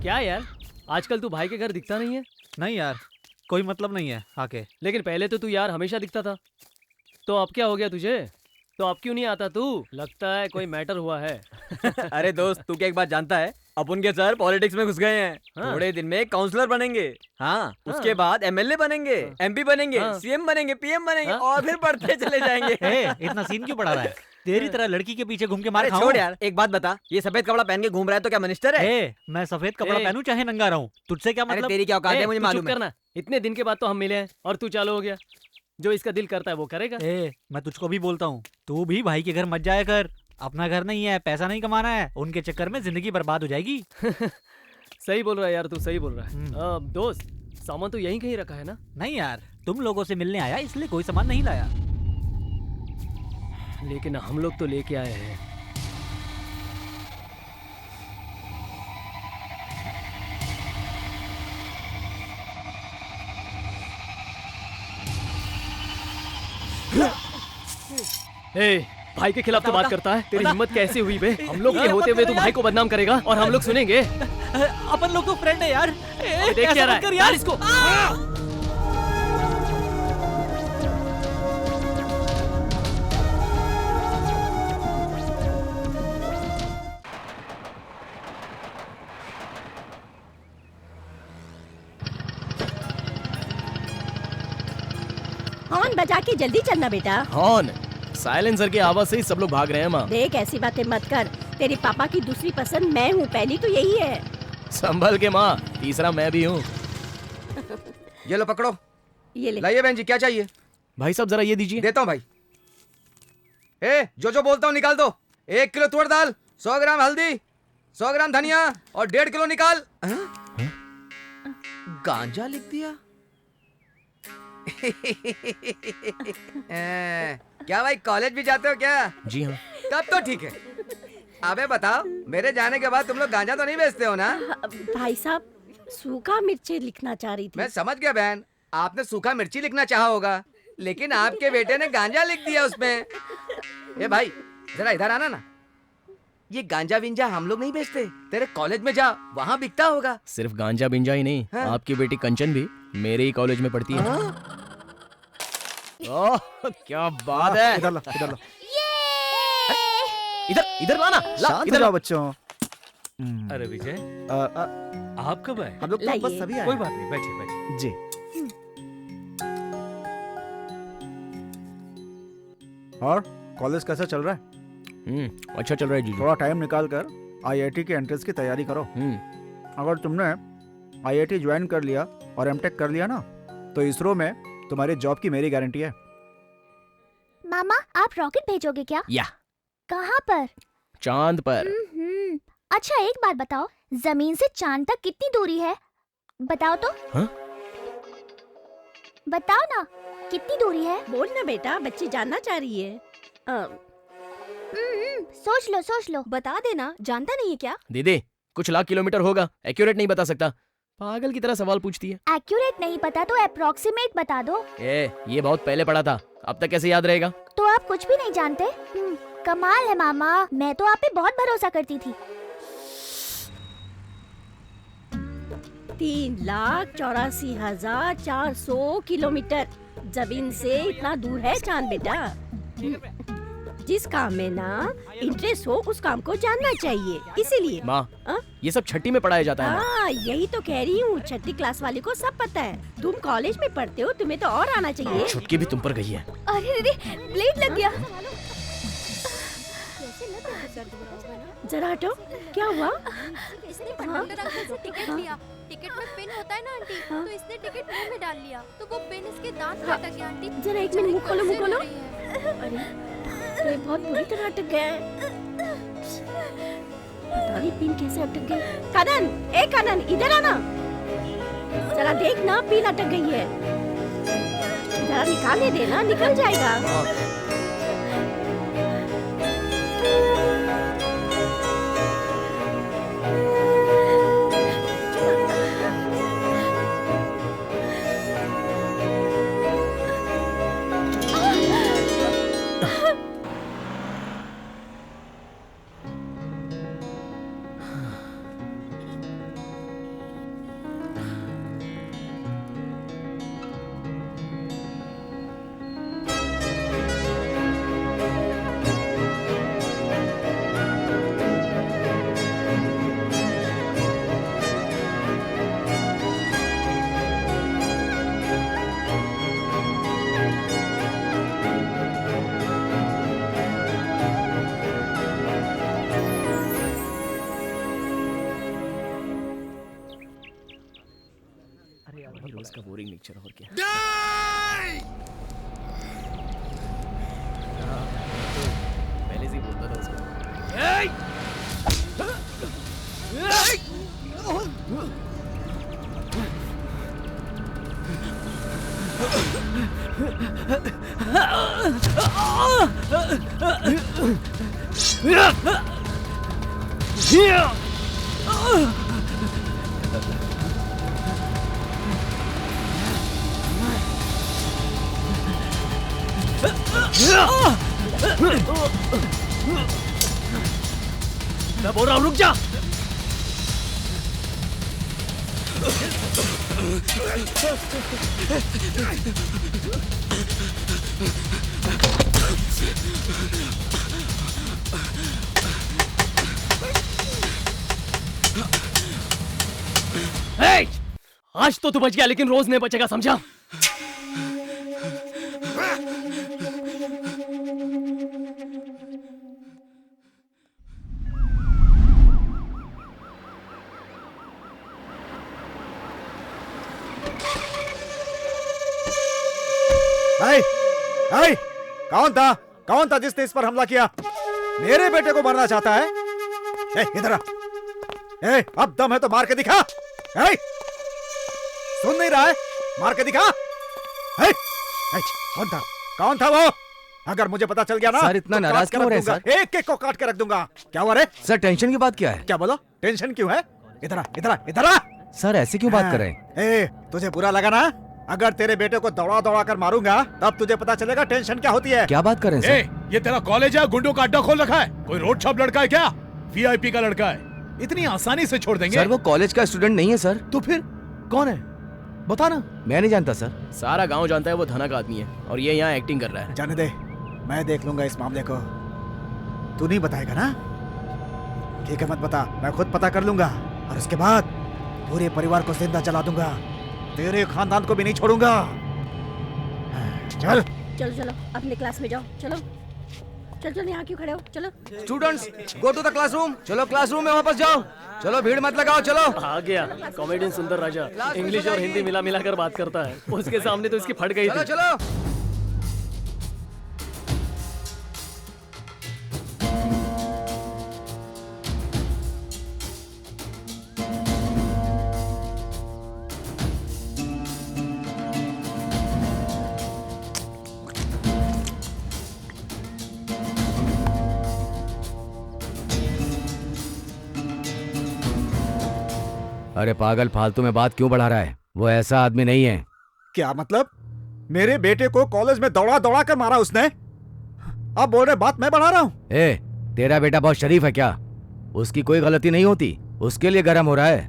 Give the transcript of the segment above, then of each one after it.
क्या यार, आजकल तू भाई के घर दिखता नहीं है। नहीं यार, कोई मतलब नहीं है आके। लेकिन पहले तो तू यार हमेशा दिखता था। तो अब क्या हो गया तुझे? तो अब क्यों नहीं आता तू? लगता है कोई मैटर हुआ है। अरे दोस्त, तू क्या एक बात जानता है? अपन के सर पॉलिटिक्स में घुस गए हैं। हाँ। थोड़े दिन में काउंसलर बनेंगे। हाँ, उसके बाद एमएलए बनेंगे, एमपी बनेंगे, सीएम बनेंगे, पीएम बनेंगे और फिर बढ़ते चले जाएंगे। इतना सीन क्यों बढ़ा रहा है? तेरी तरह लड़की के पीछे घूम के मार अरे खाऊं? छोड़ यार, एक बात बता, ये सफेद कपड़ा पहन के घूम रहा है तो क्या मिनिस्टर है? मैं सफेद कपड़ा पहनूं चाहे नंगा रहूं, तुझसे क्या अरे मतलब? तेरी क्या औकात है, मुझे तू चुप मालूम है। करना। इतने दिन के बाद तो हम मिले हैं और तू चालू हो गया। जो इसका दिल करता है वो करेगा। मैं तुझको भी बोलता हूँ, तू भी भाई के घर मत जाया कर। अपना घर नहीं है, पैसा नहीं कमाना है, उनके चक्कर में जिंदगी बर्बाद हो जाएगी। सही बोल रहा है यार, तू सही बोल रहा है। दोस्त, सामान तो यहीं कहीं रखा है ना? नहीं यार, तुम लोगों से मिलने आया इसलिए कोई सामान नहीं लाया। लेकिन हम लोग तो लेके आए हैं। ए, भाई के खिलाफ तो बात करता है। तेरी हिम्मत कैसे हुई बे? हम लोग के होते हुए तू भाई को बदनाम करेगा और हम लोग सुनेंगे। अपन लोग तो फ्रेंड है यार। देख क्या रहा है यार इसको। हॉर्न बजा के जल्दी चलना बेटा। हॉर्न? साइलेंसर की आवाज से ही सब लोग भाग रहे हैं माँ। देख, ऐसी बातें मत कर। तेरे पापा की दूसरी पसंद मैं हूँ, पहली तो यही है। संभल के माँ, तीसरा मैं भी हूँ। ये लो पकड़ो। ये ले। लाइए बहन जी, क्या चाहिए? भाई साहब जरा ये दीजिए। देता हूँ भाई। जो बोलता हूँ निकाल दो। 1 किलो तुअर दाल, 100 ग्राम हल्दी, 100 ग्राम धनिया और 1.5 किलो निकाल। गांजा लिख दिया। क्या भाई, कॉलेज भी जाते हो क्या? जी हाँ। तब तो ठीक है। अबे बताओ, मेरे जाने के बाद तुम लोग गांजा तो नहीं बेचते हो ना? भाई साहब, सूखा मिर्ची लिखना चाह रही थी। मैं समझ गया बहन, आपने सूखा मिर्ची लिखना चाहा होगा, लेकिन आपके बेटे ने गांजा लिख दिया उसमें। ए भाई, जरा इधर आना ना। ये गांजा विंजा हम लोग नहीं बेचते। तेरे कॉलेज में जा, वहाँ बिकता होगा। सिर्फ गांजा बिंजा ही नहीं, हाँ? आपकी बेटी कंचन भी मेरे ही कॉलेज में पढ़ती है। ओह, क्या बात है। इधर ला, इधर ला। इधर इधर लाना, ला शांत हो इधर जाओ ला। बच्चों। अरे विजय, आप कब आए? हम लोग तो लाइए। बस सभी आए कोई हैं। बात नहीं, बैठिए बैठिए। जी। और कॉलेज कैसा चल रहा है? अच्छा चल रहा है जीजू। थोड़ा टाइम निकाल कर आईआईटी के एंट्रेंस की तैयारी करो। अगर तुमने आईआईटी ज्वाइन कर लिया और एमटेक कर लिया ना, तो इसरो में तुम्हारी जॉब की मेरी गारंटी है। मामा, आप रॉकेट भेजोगे क्या? या कहाँ पर? चांद पर। अच्छा एक बात बताओ, जमीन से चांद तक कितनी दूरी है? बताओ तो। हाँ? बताओ ना, कितनी दूरी है? बोल ना बेटा, बच्ची जानना चाह रही है। सोच लो, बता देना। जानता नहीं है क्या? दीदी, कुछ लाख किलोमीटर होगा, एक्यूरेट नहीं बता सकता। पागल की तरह सवाल पूछती है। एक्यूरेट नहीं पता तो अप्रोक्सीमेट बता दो। ये बहुत पहले पढ़ा था, अब तक कैसे याद रहेगा? तो आप कुछ भी नहीं जानते? कमाल है मामा, मैं तो आप पे बहुत भरोसा करती थी। 3,84,400 किलोमीटर जमीन से इतना दूर है चांद बेटा। जिस काम में ना इंटरेस्ट हो उस काम को जानना चाहिए, इसीलिए। माँ, ये सब छठी में पढ़ाया जाता है ना? हाँ, यही तो कह रही हूँ, छठी क्लास वाले को सब पता है। तुम कॉलेज में पढ़ते हो, तुम्हें तो और आना चाहिए। छुटकी भी तुम पर गई है। अरे रे, ब्लेड लग गया। जरा हटो, क्या हुआ? इसने कंडक्टर अंकल से टिकट लिया। टिकट में पिन होता है ना आंटी, तो इसने टिकट मुंह में डाल लिया, तो वो पिन इसके दांत में अटक गया आंटी। जरा एक मिनट, मुंह खोलो, मुंह खोलो। रही है। अरे, तो ये बहुत बुरी तरह अटक गया है। पता नहीं पिन कैसे अटक गई। कानन, ए कानन, इधर आना। जरा देख ना, पिन अटक गई है। जरा निकालने देना, निकल जाएगा। रोज का बोरिंग लेक्चर और क्या। पहले से ही बोलता था उसको। मैं बोल रहा हूँ रुक जा। Hey! आज तो तू बच गया लेकिन रोज नहीं बचेगा, समझा? हाय हाय, कौन था जिसने इस पर हमला किया? मेरे बेटे को मारना चाहता है? इधर आ। अब दम है तो मार के दिखा। सुन नहीं रहा है? मार के दिखा। कौन था वो? अगर मुझे पता चल गया ना सर, इतना तो नाराज क्यों हो रहे हैं काट के रख दूंगा। एक को काट के रख दूंगा। क्या हुआ रे? सर टेंशन की बात क्या है? क्या बोलो? टेंशन क्यों है? इधर आ। सर ऐसे क्यों बात कर रहे हैं? तुझे बुरा लगा ना? अगर तेरे बेटे को दौड़ा दौड़ा कर मारूंगा तब तुझे पता चलेगा टेंशन क्या होती है। क्या बात कर रहे हैं सर? ये तेरा कॉलेज है, गुंडों का अड्डा खोल रखा है? कोई रोड शॉप लड़का है क्या? वीआईपी का लड़का है, इतनी आसानी से छोड़ देंगे? सर वो कॉलेज का स्टूडेंट नहीं है सर। तो फिर कौन है? बता ना। मैं नहीं जानता सर। सारा गांव जानता है वो धना का आदमी है और ये यहाँ एक्टिंग कर रहा है। जाने दे, मैं देख लूंगा इस मामले को। तू नहीं बताएगा ना? ठीक है, मत बता, मैं खुद पता कर लूंगा और उसके बाद पूरे परिवार को जिंदा जला दूंगा। तेरे खानदान को भी नहीं छोड़ूंगा। चल चलो अपने क्लास में जाओ। चलो यहाँ क्यों खड़े हो? चलो। Students go to the classroom. चलो क्लासरूम में वापस जाओ। चलो भीड़ मत लगाओ, चलो। आ गया कॉमेडियन सुंदर राजा, इंग्लिश और हिंदी मिला कर बात करता है। उसके सामने तो इसकी फट गई चलो थी। चलो। अरे पागल, फालतू में बात क्यों बढ़ा रहा है? वो ऐसा आदमी नहीं है। क्या मतलब? मेरे बेटे को कॉलेज में दौड़ा दौड़ा कर मारा उसने? अब बोल रहे बात मैं बढ़ा रहा हूँ? तेरा बेटा बहुत शरीफ है क्या? उसकी कोई गलती नहीं होती, उसके लिए गर्म हो रहा है।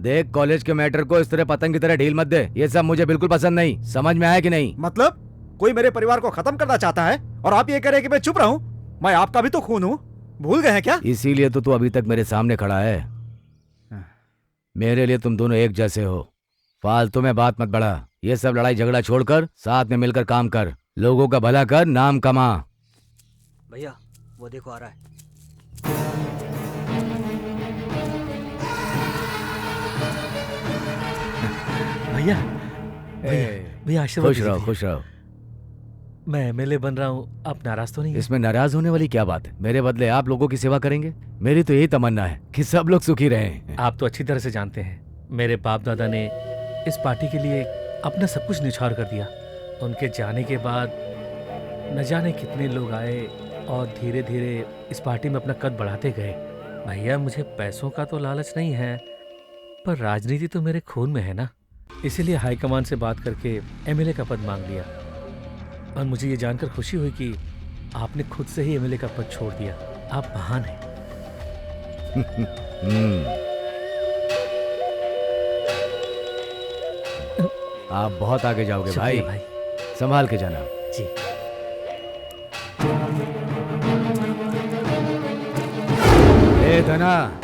देख, कॉलेज के मैटर को इस तरह पतंग की तरह ढील मत दे। ये सब मुझे बिल्कुल पसंद नहीं। समझ में आया कि नहीं? मतलब कोई मेरे परिवार को खत्म करना चाहता है और आप ये कह रहे हैं कि मैं चुप रहूं? मैं आपका भी तो खून हूँ, भूल गए हैं क्या? इसीलिए तो तू अभी तक मेरे सामने खड़ा है। मेरे लिए तुम दोनों एक जैसे हो। फालतू में बात मत बढ़ा। ये सब लड़ाई झगड़ा छोड़कर साथ में मिलकर काम कर। लोगों का भला कर, नाम कमा। भैया वो देखो आ रहा है। भैया भैया आशीर्वाद खुश रहो, दीजिए। खुश रहो। मैं एमएलए बन रहा हूँ, आप नाराज तो नहीं? इसमें नाराज होने वाली क्या बात है? मेरे बदले आप लोगों की सेवा करेंगे। मेरी तो यही तमन्ना है कि सब लोग सुखी रहें। आप तो अच्छी तरह से जानते हैं, मेरे बाप दादा ने इस पार्टी के लिए अपना सब कुछ निछावर कर दिया। उनके जाने के बाद न जाने कितने लोग आए और धीरे धीरे इस पार्टी में अपना कद बढ़ाते गए। भैया मुझे पैसों का तो लालच नहीं है, पर राजनीति तो मेरे खून में है ना। इसीलिए हाईकमान से बात करके एमएलए का पद मांग लिया और मुझे ये जानकर खुशी हुई कि आपने खुद से ही एमएलए का पद छोड़ दिया। आप महान हैं। आप बहुत आगे जाओगे भाई। शुक्रिया भाई। संभाल के जाना। जी। ए धना,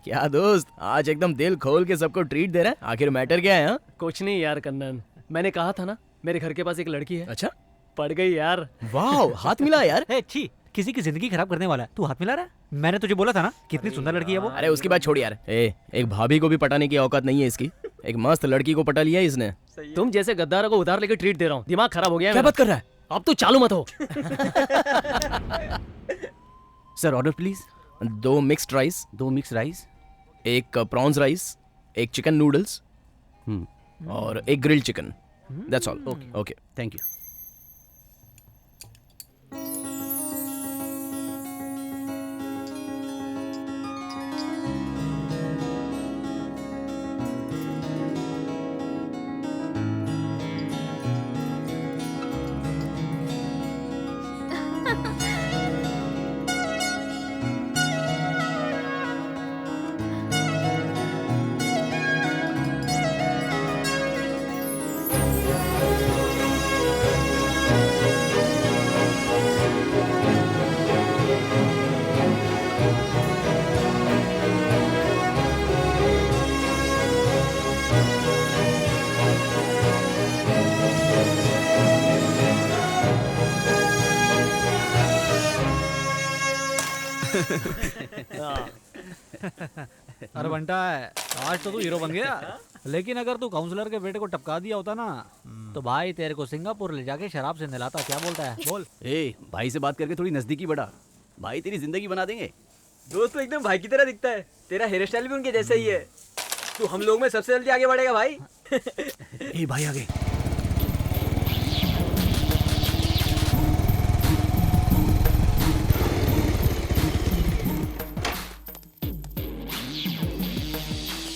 क्या दोस्त, आज एकदम दिल खोल के सबको ट्रीट दे रहा है। आखिर मैटर क्या है? हाँ? कुछ नहीं यार कन्नन, मैंने कहा था ना मेरे घर के पास एक लड़की है, अच्छा, पड़ गई यार। वाह, हाथ मिला यार। ए, छी, किसी की जिंदगी खराब करने वाला है, तू हाथ मिला रहा है? मैंने तुझे बोला था ना कितनी सुंदर लड़की है वो। अरे उसकी बात छोड़ यार। एक भाभी को भी पटाने की औकात नहीं है इसकी। एक मस्त लड़की को पटा लिया इसने। तुम जैसे गद्दारों को उधार लेके ट्रीट दे रहा हूँ, दिमाग खराब हो गया है क्या मेरा। बात कर रहा है? अब तू चालू मत हो। Sir order please. 2 mixed rice, 2 mix rice, 1 prawns rice, 1 chicken noodles और 1 grilled chicken. That's all. Okay, thank you. अरे बंटा है, आज तो तू हीरो बन गया। लेकिन अगर तू काउंसलर के बेटे को टपका दिया होता ना, तो भाई तेरे को सिंगापुर ले जाके शराब से नहलाता। क्या बोलता है, बोल। ए, भाई से बात करके थोड़ी नजदीकी बढ़ा, भाई तेरी जिंदगी बना देंगे। दोस्त तो एकदम भाई की तरह दिखता है, तेरा हेयर स्टाइल भी उनके जैसा ही है। तू हम लोग में सबसे जल्दी आगे बढ़ेगा भाई। ए भाई आगे।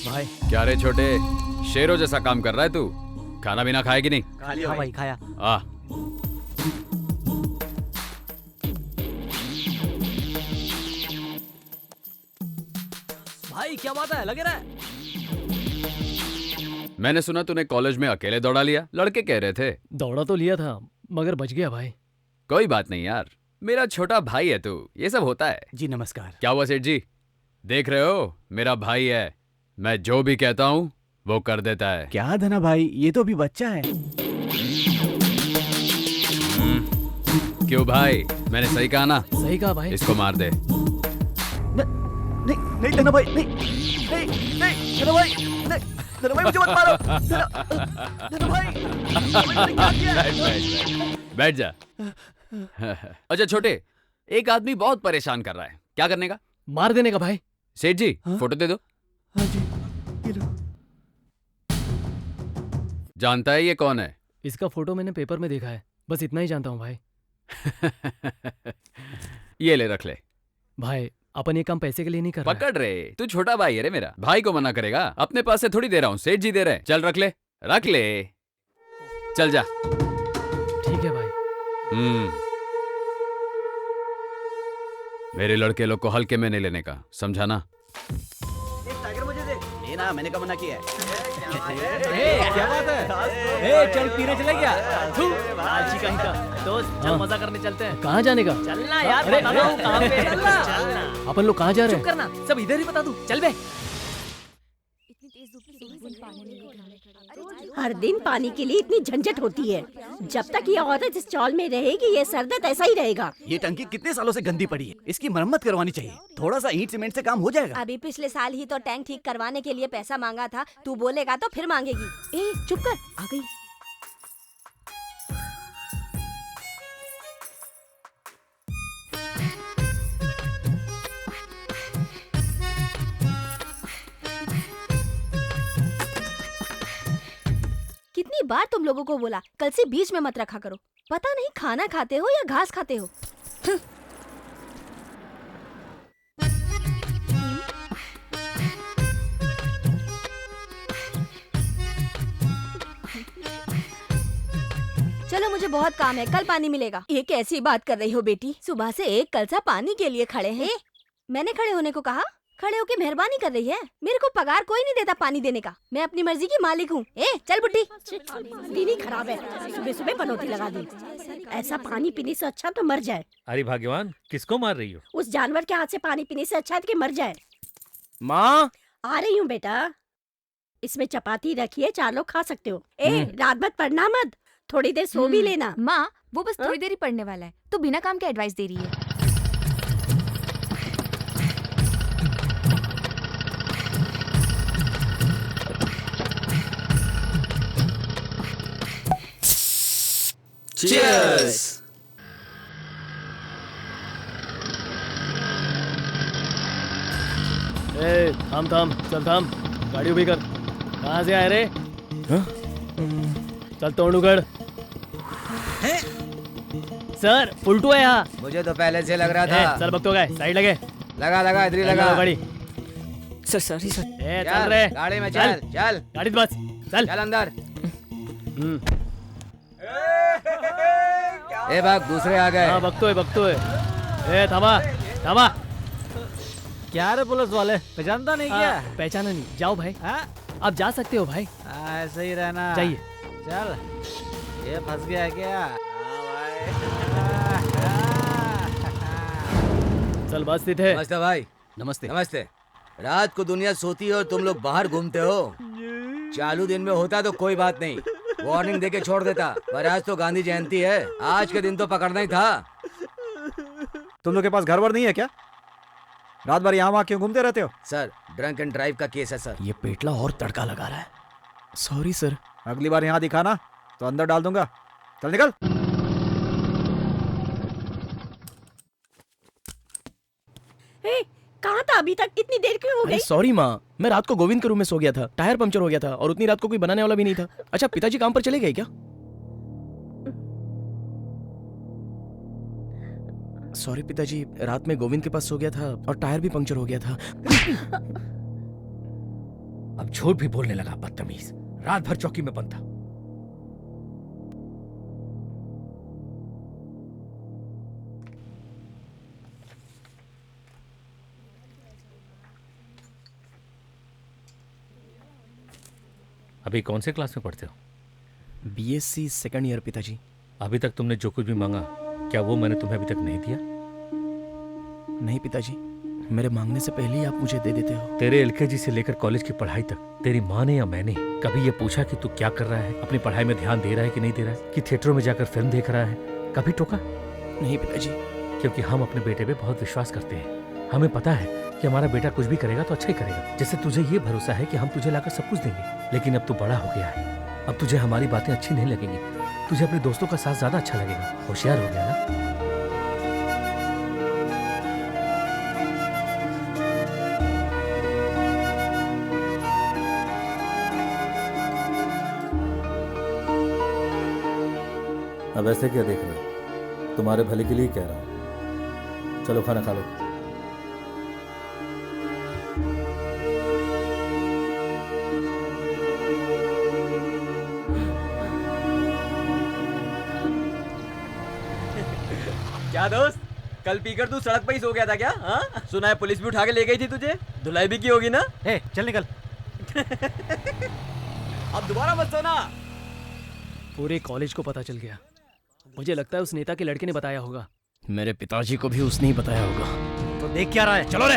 भाई क्या रे छोटे, शेरों जैसा काम कर रहा है तू? खाना बिना खाएगी नहीं? हाँ भाई खाया। आ भाई क्या बात है, लगे रहा है। मैंने सुना तूने कॉलेज में अकेले दौड़ा लिया, लड़के कह रहे थे। दौड़ा तो लिया था मगर बच गया भाई। कोई बात नहीं यार, मेरा छोटा भाई है तू, ये सब होता है। जी नमस्कार। क्या हुआ सेठ जी? देख रहे हो, मेरा भाई है, मैं जो भी कहता हूँ वो कर देता है। क्या धना भाई, ये तो अभी बच्चा है। क्यों भाई, मैंने सही कहा ना? सही कहा भाई। इसको मार दे। नहीं नहीं धना भाई, नहीं नहीं नहीं धना भाई, नहीं धना भाई, मुझे मत मारो। धना भाई, क्या किया? बैठ जा। अच्छा छोटे, एक आदमी बहुत परेशान कर रहा है, क्या करने का? मार देने का भाई। सेठ जी फोटो दे दो। हाँ जी, ये लो। जानता है ये कौन है? इसका फोटो मैंने पेपर में देखा है, बस इतना ही जानता हूँ भाई। ये ले, रख ले। भाई अपन ये काम पैसे के लिए नहीं कर रहा है। पकड़ रे, तू छोटा भाई है रे मेरा, भाई को मना करेगा? अपने पास से थोड़ी दे रहा हूँ, सेठ जी दे रहे हैं। चल रख ले, रख ले, चल जा। ठीक है भाई। मेरे लड़के लोग को हल्के में नहीं लेने का, समझा ना? टाइगर मुझे दे। लेना, मैंने कब मना किया है? क्या बात है, चल पीने चले क्या? आलसी कहीं का। दोस्त चल मजा करने चलते हैं। कहाँ जाने का? चलना यार, बता रहा हूँ कहाँ पे। चलना। अपन लोग कहाँ जा रहे हैं? चुप करना, सब इधर ही बता दूं। चल बे। हर दिन पानी के लिए इतनी झंझट होती है। जब तक ये औरत इस चौल में रहेगी ये सर दर्द ऐसा ही रहेगा। ये टंकी कितने सालों से गंदी पड़ी है, इसकी मरम्मत करवानी चाहिए। थोड़ा सा ईंट सीमेंट से काम हो जाएगा। अभी पिछले साल ही तो टैंक ठीक करवाने के लिए पैसा मांगा था, तू बोलेगा तो फिर मांगेगी। ए चुप कर, आ गई। कितनी बार तुम लोगों को बोला कल से बीच में मत रखा करो, पता नहीं खाना खाते हो या घास खाते हो। चलो मुझे बहुत काम है, कल पानी मिलेगा। ये कैसी बात कर रही हो बेटी, सुबह से एक कलसा पानी के लिए खड़े हैं। मैंने खड़े होने को कहा? खड़े होके मेहरबानी कर रही है। मेरे को पगार कोई नहीं देता पानी देने का, मैं अपनी मर्जी की मालिक हूँ। ए चल बुड्ढी। दिन ही खराब है, सुबह सुबह पनौती लगा दी। ऐसा पानी पीने से अच्छा तो मर जाए। अरे भाग्यवान, किसको मार रही हो? उस जानवर के हाथ से पानी पीने से अच्छा है कि मर जाए। माँ आ रही हूँ बेटा। इसमें चपाती रखिए, 4 लोग खा सकते हो। रात भर पढ़ना मत, थोड़ी देर सो भी लेना। माँ वो बस थोड़ी देर ही पढ़ने वाला है, तो बिना काम के एडवाइस दे रही है। Cheers! थाम थाम, चल थाम, गाड़ी उभी कर। कहाँ से आए रे? चल तोड़ उगड़। सर उल्टू है यहाँ। मुझे तो पहले से लग रहा था। चल भक्त हो गए, साइड लगे। लगा इधर ही लगा गाड़ी। Sir sorry sir. चल रे गाड़ी में चल गाड़ी बस चल अंदर। ए भाग, दूसरे आ गए। हाँ भक्तो है। थामा। क्या रे पुलिस वाले, पहचानता नहीं क्या? पहचाना नहीं, जाओ भाई। आप जा सकते हो भाई। ऐसे ही रहना जाइए। चल, ये फंस गया क्या? चल बस थे। नमस्ते भाई। नमस्ते। रात को दुनिया सोती है और तुम लोग बाहर घूमते हो। चालू दिन में होता तो कोई बात नहीं, वार्निंग देके छोड़ देता, पर आज तो गांधी जयंती है, आज के दिन तो पकड़ना ही था। तुम लोग के पास घर वर नहीं है क्या? रात भर यहाँ वहाँ क्यों घूमते रहते हो? सर ड्रंक एंड ड्राइव का केस है सर। ये पेटला और तड़का लगा रहा है। Sorry sir. अगली बार यहाँ दिखाना तो अंदर डाल दूंगा। चल निकल। कहाँ था अभी तक? इतनी देर क्यों हो गई? सॉरी माँ, मैं रात को गोविंद के रूम में सो गया था, टायर पंक्चर हो गया था और उतनी रात को कोई बनाने वाला भी नहीं था। अच्छा पिताजी काम पर चले गए क्या? सॉरी पिताजी, रात में गोविंद के पास सो गया था और टायर भी पंक्चर हो गया था। अब झूठ भी बोलने लगा, बदतमीज। रात भर चौकी में बंद था। अभी कौन से क्लास में पढ़ते हो? BSc सेकंड ईयर पिताजी। अभी तक तुमने जो कुछ भी मांगा, क्या वो मैंने तुम्हें अभी तक नहीं दिया? नहीं पिताजी, मेरे मांगने से पहले ही आप मुझे दे देते हो। तेरे LKG से लेकर कॉलेज की पढ़ाई तक तेरी माँ ने या मैंने कभी ये पूछा कि तू क्या कर रहा है, अपनी पढ़ाई में ध्यान दे रहा है कि नहीं दे रहा है, कि थिएटरों में जाकर फिल्म देख रहा है? कभी टोका? नहीं पिताजी। क्योंकि हम अपने बेटे पे बहुत विश्वास करते हैं। हमें पता है कि हमारा बेटा कुछ भी करेगा तो अच्छा ही करेगा। जैसे तुझे ये भरोसा है कि हम तुझे लाकर सब कुछ देंगे। लेकिन अब तू बड़ा हो गया है, अब तुझे हमारी बातें अच्छी नहीं लगेंगी, तुझे अपने दोस्तों का साथ ज्यादा अच्छा लगेगा। होशियार हो गया ना? अब ऐसे क्या देख रहे हो? तुम्हारे भले के लिए कह रहा हूं। चलो खाना खा लो। क्या दोस्त, कल पीकर तू सड़क पर ही सो गया था क्या? हाँ, सुना है पुलिस भी उठा के ले गई थी तुझे, धुलाई भी की होगी ना? चल निकल। अब दोबारा मत सोना। पूरे कॉलेज को पता चल गया। मुझे लगता है उस नेता के लड़के ने बताया होगा। मेरे पिताजी को भी उसने ही बताया होगा। तो देख क्या रहा है, चलो रे।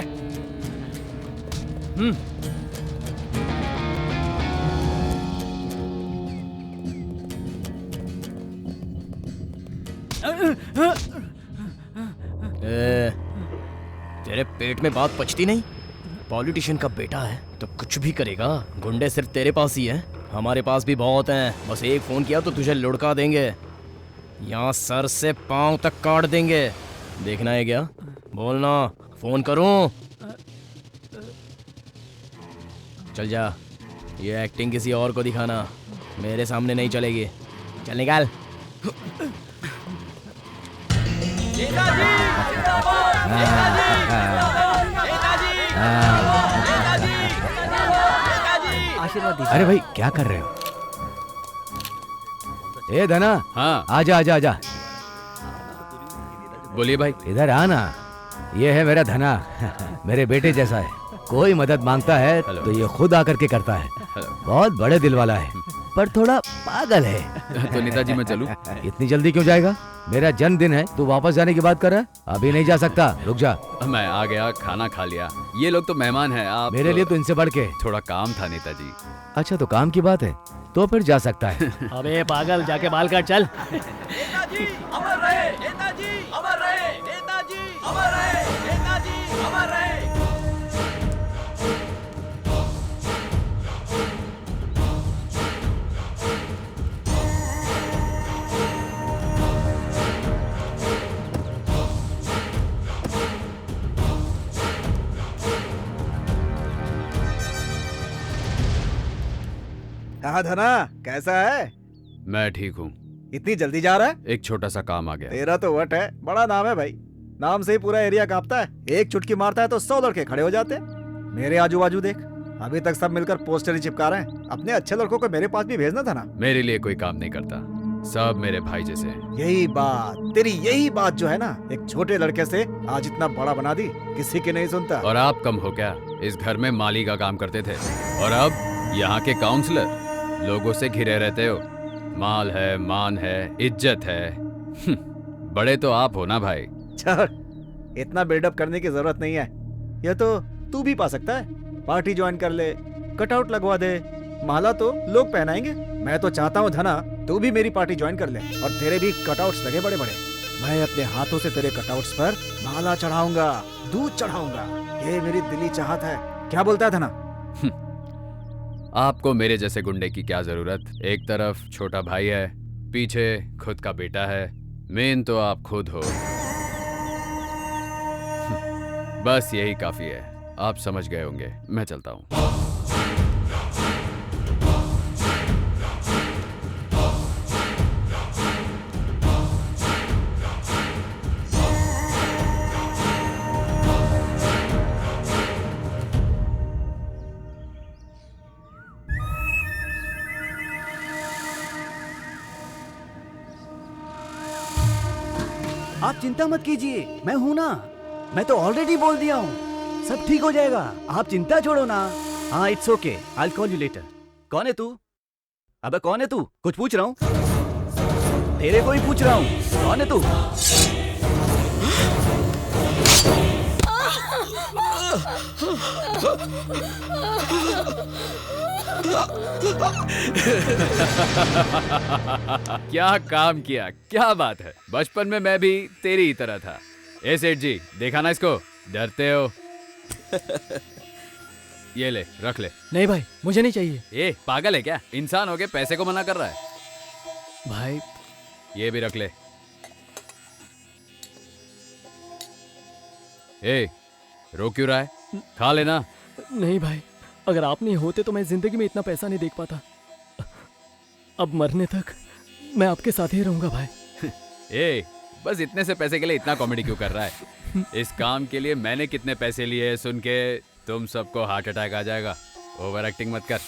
तेरे पेट में बात पचती नहीं? पॉलिटिशियन का बेटा है तो कुछ भी करेगा। गुंडे सिर्फ तेरे पास ही है, हमारे पास भी बहुत हैं। बस एक फोन किया तो तुझे लुढ़का देंगे, यहाँ सर से पांव तक काट देंगे। देखना है क्या? बोलना, फोन करूं? चल जा, ये एक्टिंग किसी और को दिखाना, मेरे सामने नहीं चलेगी। चल निकाल। अरे भाई क्या कर रहे हो? ए धना। हाँ आजा आजा आजा। बोलिए भाई। इधर आना, ये है मेरा धना। मेरे बेटे जैसा है, कोई मदद मांगता है तो ये खुद आकर के करता है। बहुत बड़े दिल वाला है, पर थोड़ा पागल है। तो नेताजी मैं चलूं? इतनी जल्दी क्यों जाएगा? मेरा जन्मदिन है, तू वापस जाने की बात कर रहा है? अभी नहीं जा सकता, रुक जा। मैं आ गया, खाना खा लिया। ये लोग तो मेहमान हैं, आप मेरे लिए तो इनसे बढ़ के। थोड़ा काम था नेताजी। अच्छा तो काम की बात है, तो फिर जा सकता है। अबे पागल, जाके बाल काट चल। नेताजी अमर रहे, नेताजी अमर रहे, नेताजी अमर रहे, नेताजी अमर रहे। कहा धना, कैसा है? मैं ठीक हूँ। इतनी जल्दी जा रहा है? एक छोटा सा काम आ गया। तेरा तो वट है, बड़ा नाम है भाई। नाम से ही पूरा एरिया कांपता है। एक चुटकी मारता है तो 100 लड़के खड़े हो जाते हैं। मेरे आजू बाजू देख, अभी तक सब मिलकर पोस्टर ही चिपका रहे हैं। अपने अच्छे लड़कों को मेरे पास भी भेजना था ना। मेरे लिए कोई काम नहीं करता, सब मेरे भाई जैसे हैं। यही बात, तेरी यही बात जो है ना, एक छोटे लड़के से आज इतना बड़ा बना दी, किसी की नहीं सुनता। और आप कम हो क्या? इस घर में माली का काम करते थे और अब यहाँ के काउंसलर। लोगों से घिरे रहते हो। माल है, मान है, इज्जत है। बड़े तो आप हो ना भाई। छोड़, इतना बिल्डअप करने की जरूरत नहीं है। यह तो तू भी पा सकता है। पार्टी ज्वाइन कर ले, कटआउट लगवा दे, माला तो लोग पहनाएंगे। मैं तो चाहता हूँ धना, तू भी मेरी पार्टी ज्वाइन कर ले और तेरे भी कटआउट्स लगे बड़े बड़े। मैं अपने हाथों से तेरे कटआउट्स पर माला चढ़ाऊंगा, दूध चढ़ाऊंगा। ये मेरी दिली चाहत है। क्या बोलता है धना? आपको मेरे जैसे गुंडे की क्या जरूरत? एक तरफ छोटा भाई है, पीछे खुद का बेटा है। मेन तो आप खुद हो। बस यही काफी है। आप समझ गए होंगे। मैं चलता हूँ। आप चिंता मत कीजिए, मैं हूं ना। मैं तो ऑलरेडी बोल दिया हूँ, सब ठीक हो जाएगा। आप चिंता छोड़ो ना। हाँ, it's okay, I will call you later. कौन है तू? अबे कौन है तू? कुछ पूछ रहा हूँ, तेरे को ही पूछ रहा हूँ। कौन है तू? क्या काम किया, क्या बात है। बचपन में मैं भी तेरी ही तरह था। ए सेठ जी, देखा ना इसको? डरते हो? ये ले, रख ले। नहीं भाई, मुझे नहीं चाहिए। ए, पागल है क्या? इंसान हो के पैसे को मना कर रहा है? भाई ये भी रख ले। ए, रो क्यों रहा है? खा लेना। नहीं भाई, अगर आप नहीं होते तो मैं जिंदगी में इतना पैसा नहीं देख पाता। अब मरने तक मैं आपके साथ ही रहूंगा भाई। ए, बस इतने से पैसे के लिए इतना कॉमेडी क्यों कर रहा है? इस काम के लिए मैंने कितने पैसे लिए सुन के तुम सबको हार्ट अटैक आ जाएगा। ओवर एक्टिंग मत कर।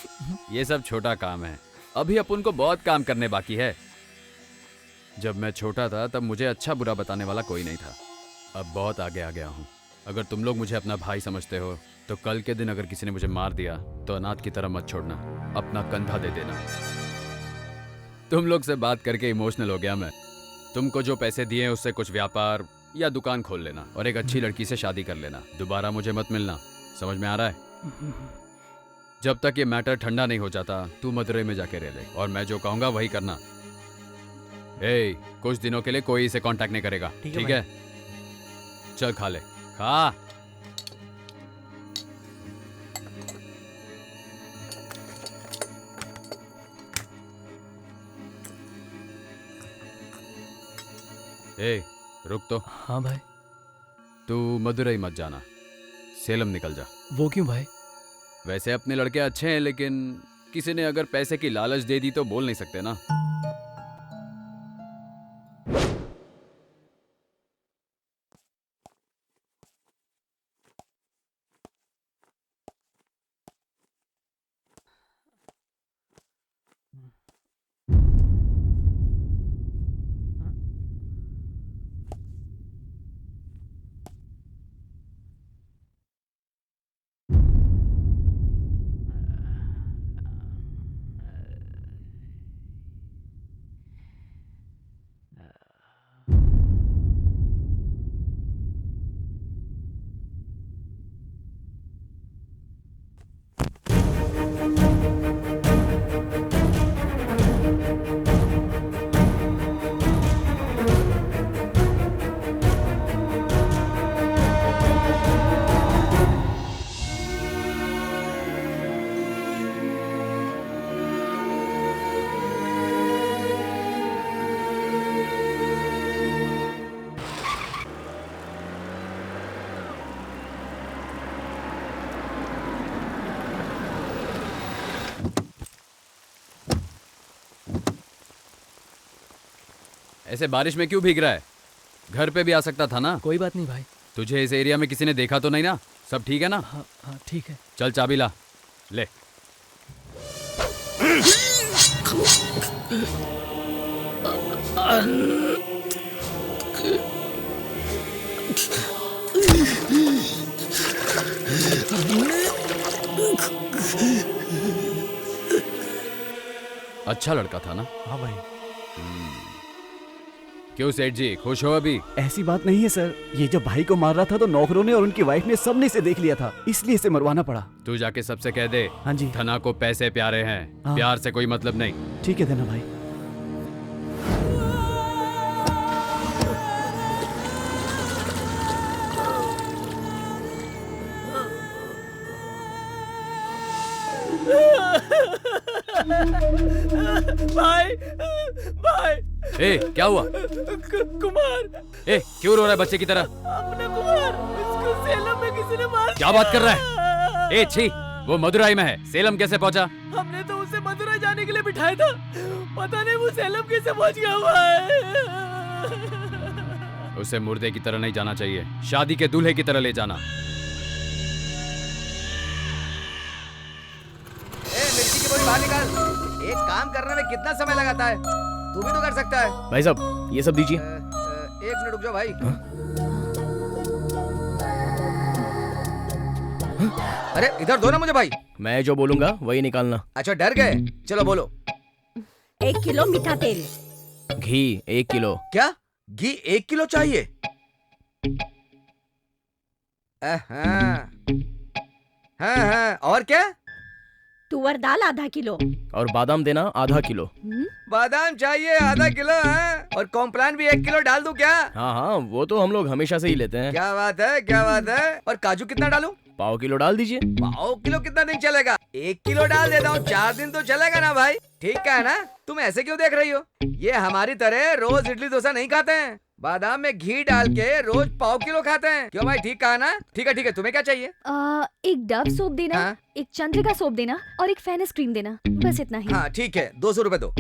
ये सब छोटा काम है। अभी अपन को बहुत काम करने बाकी है। जब मैं छोटा था तब मुझे अच्छा बुरा बताने वाला कोई नहीं था। अब बहुत आगे आ गया हूँ। अगर तुम लोग मुझे अपना भाई समझते हो तो कल के दिन अगर किसी ने मुझे मार दिया तो अनाथ की तरह मत छोड़ना, अपना कंधा दे देना। तुम लोग से बात करके इमोशनल हो गया मैं। तुमको जो पैसे दिए हैं उससे कुछ व्यापार या दुकान खोल लेना और एक अच्छी लड़की से शादी कर लेना। दोबारा मुझे मत मिलना, समझ में आ रहा है? जब तक ये मैटर ठंडा नहीं हो जाता तू मदुरई में जाके रह ले और मैं जो कहूंगा वही करना। ए, कुछ दिनों के लिए कोई इसे कांटेक्ट नहीं करेगा, ठीक है? चल खा ले, खा। ए, रुक तो। हाँ भाई। तू मदुरई मत जाना, सेलम निकल जा। वो क्यों भाई? वैसे अपने लड़के अच्छे हैं लेकिन किसी ने अगर पैसे की लालच दे दी तो बोल नहीं सकते ना। ऐसे बारिश में क्यों भीग रहा है? घर पे भी आ सकता था ना। कोई बात नहीं भाई। तुझे इस एरिया में किसी ने देखा तो नहीं ना? सब ठीक है ना? हाँ हाँ ठीक है। चल चाबी ला, ले। अच्छा लड़का था ना? हाँ भाई। क्यों सेठ जी, खुश हो अभी? ऐसी बात नहीं है सर, ये जब भाई को मार रहा था तो नौकरों ने और उनकी वाइफ ने सबने इसे देख लिया था, इसलिए इसे मरवाना पड़ा। तू जाके सबसे कह दे। हाँ जी। धना को पैसे प्यारे हैं, हाँ। प्यार से कोई मतलब नहीं। ठीक है धना भाई। भाई भाई। ए, क्या हुआ? कुमार। ए, क्यों रो रहा है बच्चे की तरह? अपना कुमार, इसको सेलम में किसी ने मार क्या बात कर रहा है? ए छी, वो मदुराई में है, सेलम कैसे पहुंचा? हमने तो उसे मदुराई जाने के लिए बिठाया था, पता नहीं वो सेलम कैसे पहुंच गया हुआ है। उसे मुर्दे की तरह नहीं जाना चाहिए, शादी के दूल्हे की तरह ले जाना। मिर्ची की बोरी बाहर निकाल। एक काम करने में कितना समय लगाता है, तू भी तो कर सकता है। भाई साहब ये सब दीजिए। एक मिनट रुक जाओ भाई। अरे इधर दो ना मुझे भाई। मैं जो बोलूंगा वही निकालना। अच्छा डर गए, चलो बोलो। 1 किलो मीठा तेल। घी 1 किलो। क्या घी 1 किलो चाहिए? हाँ हाँ, और क्या? तुअर दाल आधा किलो। और बादाम देना आधा किलो। बादाम चाहिए आधा किलो है? और कॉम्प्लान भी 1 किलो डाल दूं क्या? हाँ हाँ, वो तो हम लोग हमेशा से ही लेते हैं। क्या बात है, क्या बात है। और काजू कितना डालूं? पाव किलो डाल दीजिए। पाव किलो कितना दिन चलेगा? 1 किलो डाल देता हूँ, 4 दिन तो चलेगा ना भाई। ठीक है ना? तुम ऐसे क्यों देख रही हो? ये हमारी तरह रोज इडली डोसा नहीं खाते हैं, बादाम में घी डाल के रोज पाव किलो खाते हैं। क्यों भाई, ठीक कहा ना? ठीक है ठीक है, तुम्हें क्या चाहिए? एक डव सोप देना, हाँ? एक चंद्रिका सोप देना और एक फेनस क्रीम देना, बस इतना ही। हाँ ठीक है, 200 रुपए दो।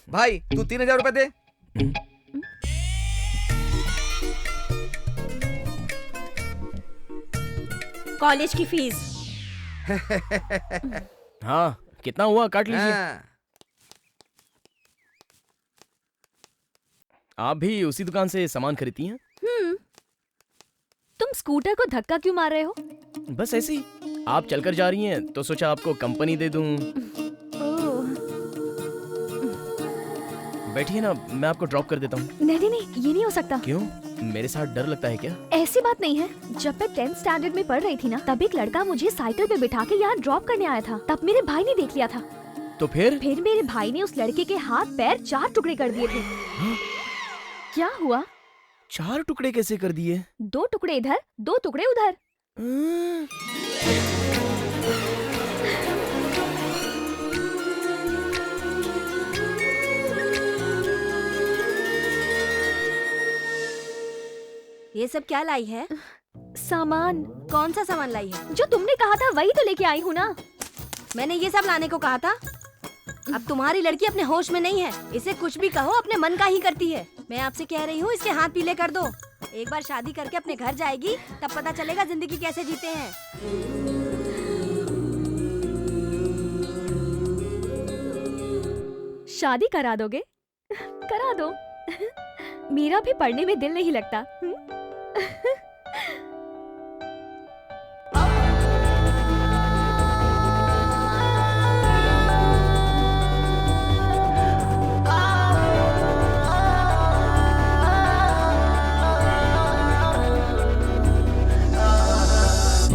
भाई तू 3000 रुपए दे। कॉलेज की फीस। हाँ कितना हुआ, काट लीजिए। हाँ। आप भी उसी दुकान से सामान खरीदती हैं? तुम स्कूटर को धक्का क्यों मार रहे हो? बस ऐसे ही, आप चलकर जा रही हैं तो सोचा आपको कंपनी दे दूं। बैठिए ना, मैं आपको ड्रॉप कर देता हूँ। नहीं नहीं, ये नहीं हो सकता। क्यों, मेरे साथ डर लगता है क्या? ऐसी बात नहीं है, जब मैं 10th स्टैंडर्ड में पढ़ रही थी ना, तब एक लड़का मुझे साइकिल पे बिठा के यहाँ ड्रॉप करने आया था। तब मेरे भाई ने देख लिया था। तो फिर मेरे भाई ने उस लड़के के हाथ पैर 4 टुकड़े कर दिए थे। क्या हुआ? 4 टुकड़े कैसे कर दिए? 2 टुकड़े इधर, 2 टुकड़े उधर। ये सब क्या लाई है? सामान। कौन सा सामान लाई है? जो तुमने कहा था वही तो लेके आई हूँ ना। मैंने ये सब लाने को कहा था? अब तुम्हारी लड़की अपने होश में नहीं है, इसे कुछ भी कहो अपने मन का ही करती है। मैं आपसे कह रही हूँ, इसके हाथ पीले कर दो। एक बार शादी करके अपने घर जाएगी, तब पता चलेगा जिंदगी कैसे जीते हैं। शादी करा दोगे? करा दो। मेरा भी पढ़ने में दिल नहीं लगता।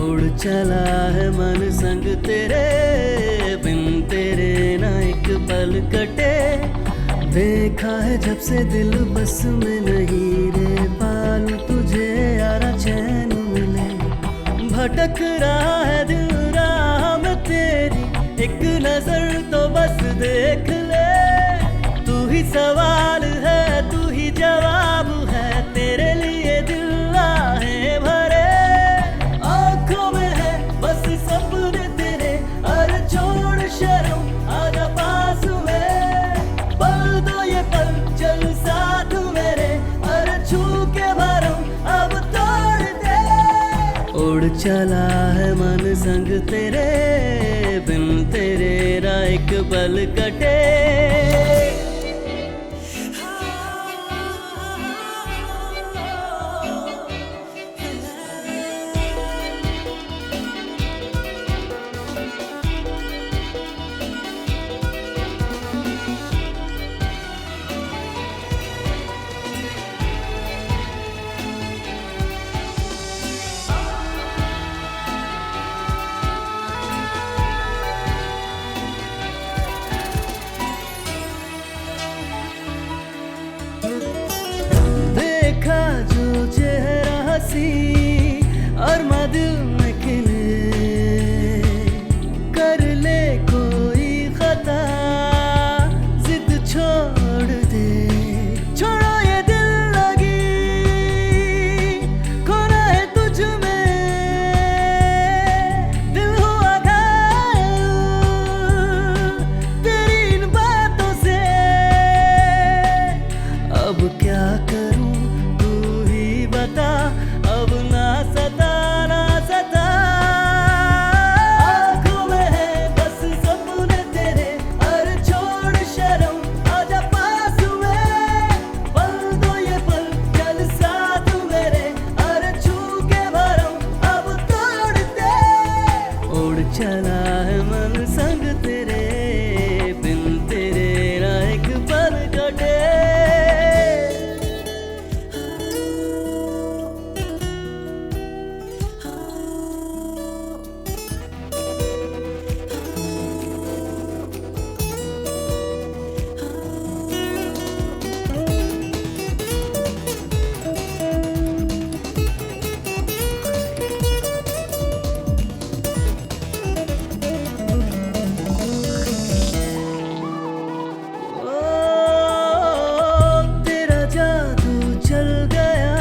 उड़ चला है मन संग तेरे, बिन तेरे ना एक पल कटे। देखा है जब से दिल बस में नहीं रे, पालू तुझे यारा चैन मिले। भटक रहा है दिल राह में तेरी, एक नजर तो बस देख ले। तू ही सवाल है, तू ही जवाब है, तेरे लिए दिल आहे भरे। आँखों में है बस सपने तेरे, अरे छोड़ शर्म आजा पास में। पल दो ये पल चला है मन संग तेरे, बिन तेरे ना एक पल कटे। देखा जो चेहरा हंसी और दिल में खिले, कर ले कोई खता जिद छोड़ दे, छोड़ो ये दिल लगी खोना है तुझ में, दिल हुआ घायल तेरी इन बातों से। अब क्या करूं तू ही बता, अब ना सता ना सता। आँखों में है बस सपने तेरे, अरे छोड़ शर्म आजा पास में, पल दो ये पल चल साथ मेरे, अरे छू के भरम अब तोड़ दे। उड़ चला है मन संग तेरे, बिन तेरे ना एक पल कटे। तेरा जादू चल गया,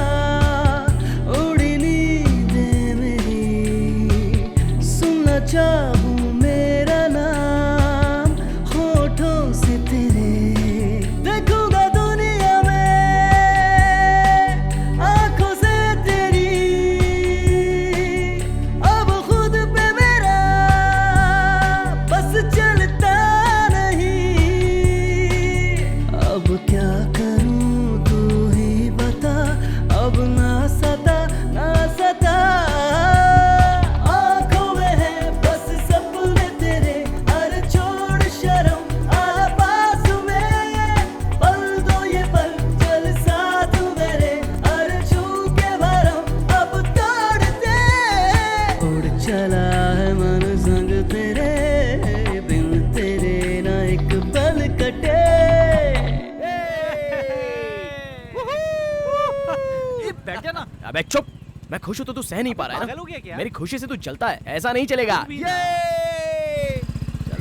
उड़ी नींदें मेरी, सुनना चाहूं मेरा नाम होठों से तेरे, देखूंगा दुनिया में आंखों से तेरी, अब खुद पे मेरा बस चलता नहीं। अब क्या करूं तू ही बता, अब ना सता ना सता। आँखों में है बस सपने तेरे, अरे छोड़ शर्म आ पास में, पल दो ये पल चल साथ मेरे, अरे छू के भरम अब तोड़ दे। उड़ चला है मन संग तेरे, बिन तेरे ना एक पल कटे। बैठ जा ना। अबे चुप, मैं खुश हूं तो तू सह नहीं पा रहा है पागल हो गया ना। क्या? मेरी खुशी से तू जलता है, ऐसा नहीं चलेगा। चल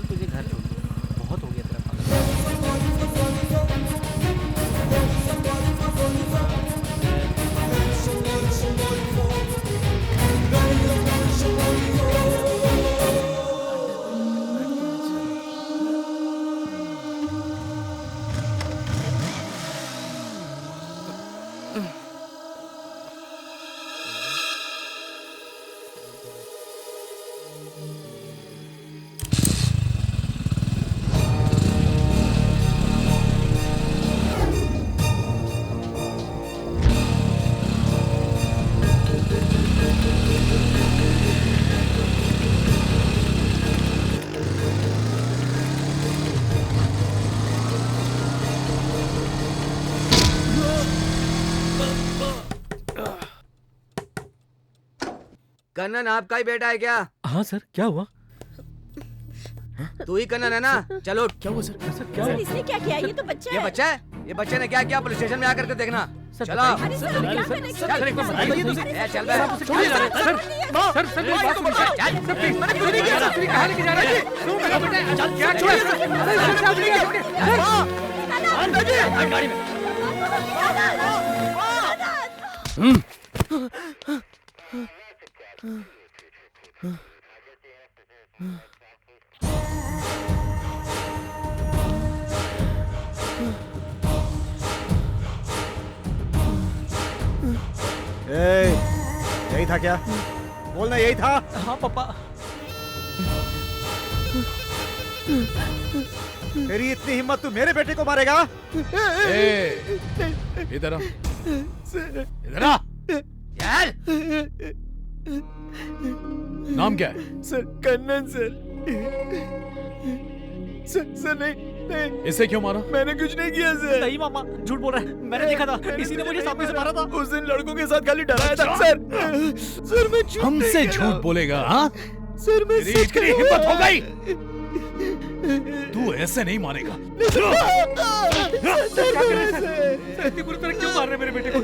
तुझे घर छोड़ दूं। बहुत हो गया तेरा पागल। कन्नन आपका ही बेटा है क्या? हाँ सर, क्या हुआ? तू ही कन्नन है ना? चलो। क्या हुआ सर? सर क्या सर हुआ? इसने क्या किया? ये तो बच्चा ये है। बच्चा है? ये बच्चे ने क्या किया? पुलिस स्टेशन में आकर के देखना। चलो। अरे सर, क्या मैंने किया? चल, बताइए तो। ए, चल बे। छोड़िए सर, मेरी बात सुनिए। चल, मैंने कुछ नहीं किया सर। तू कहाँ लेके जा रहा है? तू मेरा बेटा है। चल, क्या छोड़िए सर। गाड़ी में। यही था क्या? बोलना यही था। हाँ पापा। तेरी इतनी हिम्मत, तू मेरे बेटे को मारेगा? इधर आ, इधर आ। यार नाम क्या है? Sir Kannan sir. सर नहीं, इसे क्यों मारा? मैंने कुछ नहीं किया सर। नहीं मामा, झूठ बोल रहा है, मैंने देखा था, इसी ने मुझे सामने से मारा था। उस दिन लड़कों के साथ खाली डराया था सर। सर मैं झूठ हमसे नहीं कह रहा। झूठ बोलेगा? हाँ, सर मैं तेरी सच इतनी कह हिम्मत रहा हो गई? हूँ। तू ऐसे नहीं मानेगा। सर इतनी बुरी तरह क्यों मार रहे मेरे बेटे को?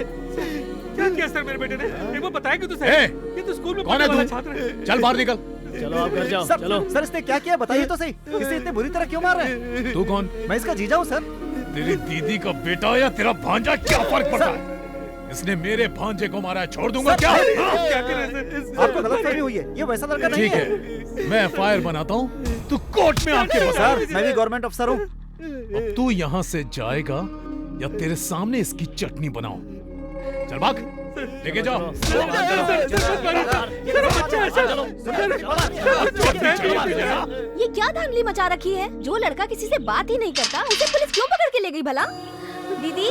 क्या किया सर मेरे बेटे ने? एक बार बताया कि तू सही? ये तो स्कूल में कौन पढ़ने है वाला तू? छात्र है। चल बाहर निकल। चलो आप घर जाओ। सर, चलो। सर इसने क्या किया बताइए तो सही। इसे इतने बुरी तरह क्यों मार रहे हैं? तू कौन? मैं इसका जीजा हूँ सर। तेरी दीदी का बेटा या तेरा भांजा, क्या फर्क पड़ता है? इसने मेरे भांजे को मारा है, छोड़ दूंगा क्या? हाँ? क्या कर रहे हैं? आपको गलतफहमी हुई है, ये वैसा लड़का नहीं ठीक है, मैं एफआईआर बनाता हूँ, तू कोर्ट में आके बता। सर मैं भी गवर्नमेंट अफसर हूँ। अब तू यहाँ से जाएगा या तेरे सामने इसकी चटनी बनाओ। चल भाग, लेके जाओ। ये क्या धांधली मचा रखी है? जो लड़का किसी से बात ही नहीं करता, उसे पुलिस क्यों पकड़ के ले गई भला? दीदी,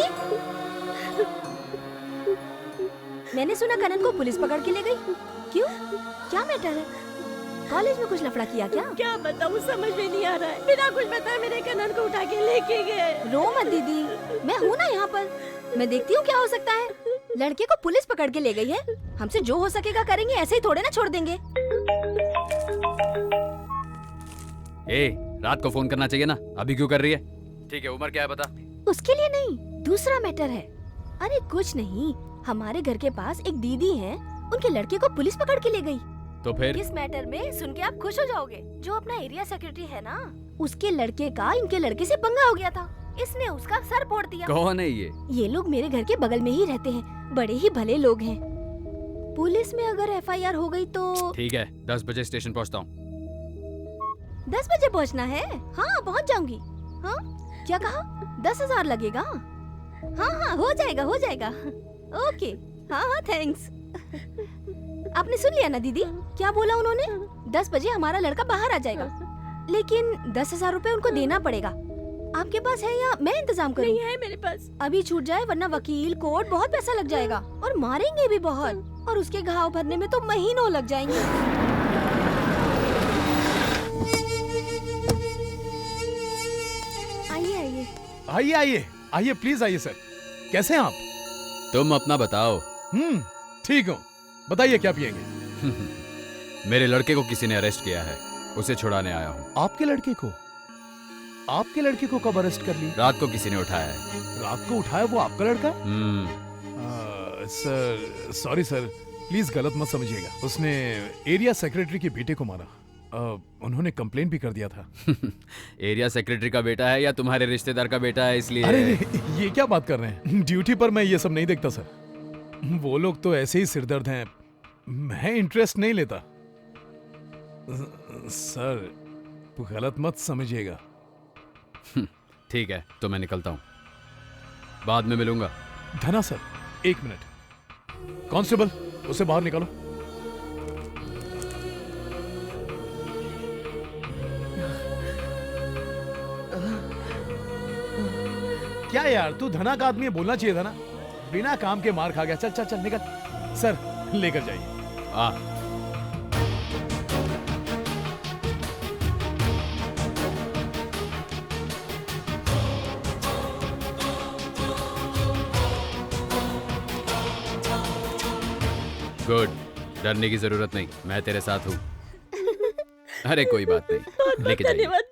मैंने सुना कनन को पुलिस पकड़ के ले गई। क्यों? क्या मैटर है? कॉलेज में कुछ लफड़ा किया क्या? क्या बताऊँ, समझ में नहीं आ रहा है। बिना कुछ बताए मेरे कनन को उठा के लेके गए। रो मत दीदी, मैं हूँ ना यहाँ पर। मैं देखती हूँ क्या हो सकता है। लड़के को पुलिस पकड़ के ले गई है, हमसे जो हो सकेगा करेंगे, ऐसे ही थोड़े ना छोड़ देंगे। रात को फोन करना चाहिए ना, अभी क्यों कर रही है? ठीक है, उम्र क्या है बता? उसके लिए नहीं, दूसरा मैटर है। अरे कुछ नहीं, हमारे घर के पास एक दीदी है, उनके लड़के को पुलिस पकड़ के ले गई। तो फिर? इस मैटर में सुन के आप खुश हो जाओगे। जो अपना एरिया सेक्रेटरी है ना, उसके लड़के का इनके लड़के से पंगा हो गया था, इसने उसका सर फोड़ दिया। कौन है ये? ये लोग मेरे घर के बगल में ही रहते हैं, बड़े ही भले लोग हैं। पुलिस में अगर एफआईआर हो गई तो ठीक है, 10 बजे स्टेशन पहुंचता हूँ। 10 बजे पहुंचना है? हाँ पहुंच जाऊंगी। हाँ क्या कहा? 10,000 लगेगा? हाँ हाँ हो जाएगा, हो जाएगा। ओके, हाँ हाँ थैंक्स। आपने सुन लिया ना दीदी, क्या बोला उन्होंने? 10 बजे हमारा लड़का बाहर आ जाएगा, लेकिन 10,000 रुपए उनको देना पड़ेगा। आपके पास है या मैं इंतजाम करूं? नहीं है मेरे पास। अभी छूट जाए वरना वकील कोर्ट बहुत पैसा लग जाएगा और मारेंगे भी बहुत, और उसके घाव भरने में तो महीनों लग जाएंगे। आइए आइए आइए आइए आइए, प्लीज आइए सर। कैसे हैं आप? तुम अपना बताओ। ठीक हूँ, बताइए क्या पिएंगे? मेरे लड़के को किसी ने अरेस्ट किया है, उसे छुड़ाने आया हूँ। आपके लड़के को? आपके लड़के को कब अरेस्ट कर लिया? रात को किसी ने उठाया है। रात को उठाया? वो आपका लड़का? सर सॉरी सर, प्लीज गलत मत समझिएगा। उसने एरिया सेक्रेटरी के बेटे को मारा। उन्होंने कंप्लेंट भी कर दिया था। एरिया सेक्रेटरी का बेटा है या तुम्हारे रिश्तेदार का बेटा है, इसलिए? अरे ये क्या बात कर रहे हैं? ड्यूटी पर मैं ये सब नहीं देखता सर। वो लोग तो ऐसे ही सिरदर्द हैं, मैं इंटरेस्ट नहीं लेता। सर गलत मत समझिएगा। ठीक है, तो मैं निकलता हूँ, बाद में मिलूंगा। धना सर, 1 मिनट। कांस्टेबल, उसे बाहर निकालो। क्या यार, तू धना का आदमी है, बोलना चाहिए था ना। बिना काम के मार खा गया। चल चल चल निकल। सर लेकर जाइए। गुड, डरने की जरूरत नहीं, मैं तेरे साथ हूँ। अरे कोई बात नहीं, लेके जाइए। धन्यवाद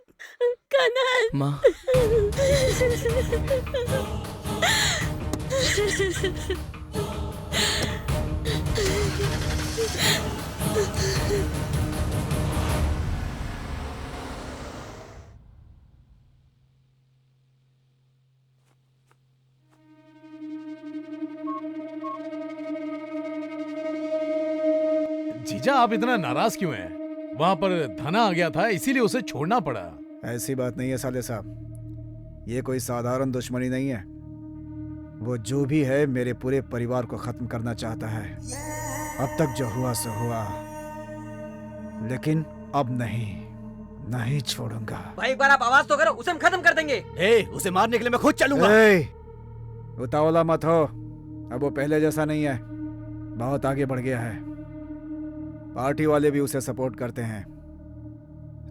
कनन। माँ, जीजा आप इतना नाराज क्यों हैं? वहां पर धना आ गया था, इसीलिए उसे छोड़ना पड़ा। ऐसी बात नहीं है साले साहब, ये कोई साधारण दुश्मनी नहीं है। वो जो भी है मेरे पूरे परिवार को खत्म करना चाहता है। अब तक जो हुआ सो हुआ, लेकिन अब नहीं छोड़ूंगा। भाई एक बार आप आवाज तो करो, उसे हम खत्म कर देंगे। उसे मारने के लिए मैं खुद चलूंगा। उतावला मत हो, अब वो पहले जैसा नहीं है, बहुत आगे बढ़ गया है। पार्टी वाले भी उसे सपोर्ट करते हैं।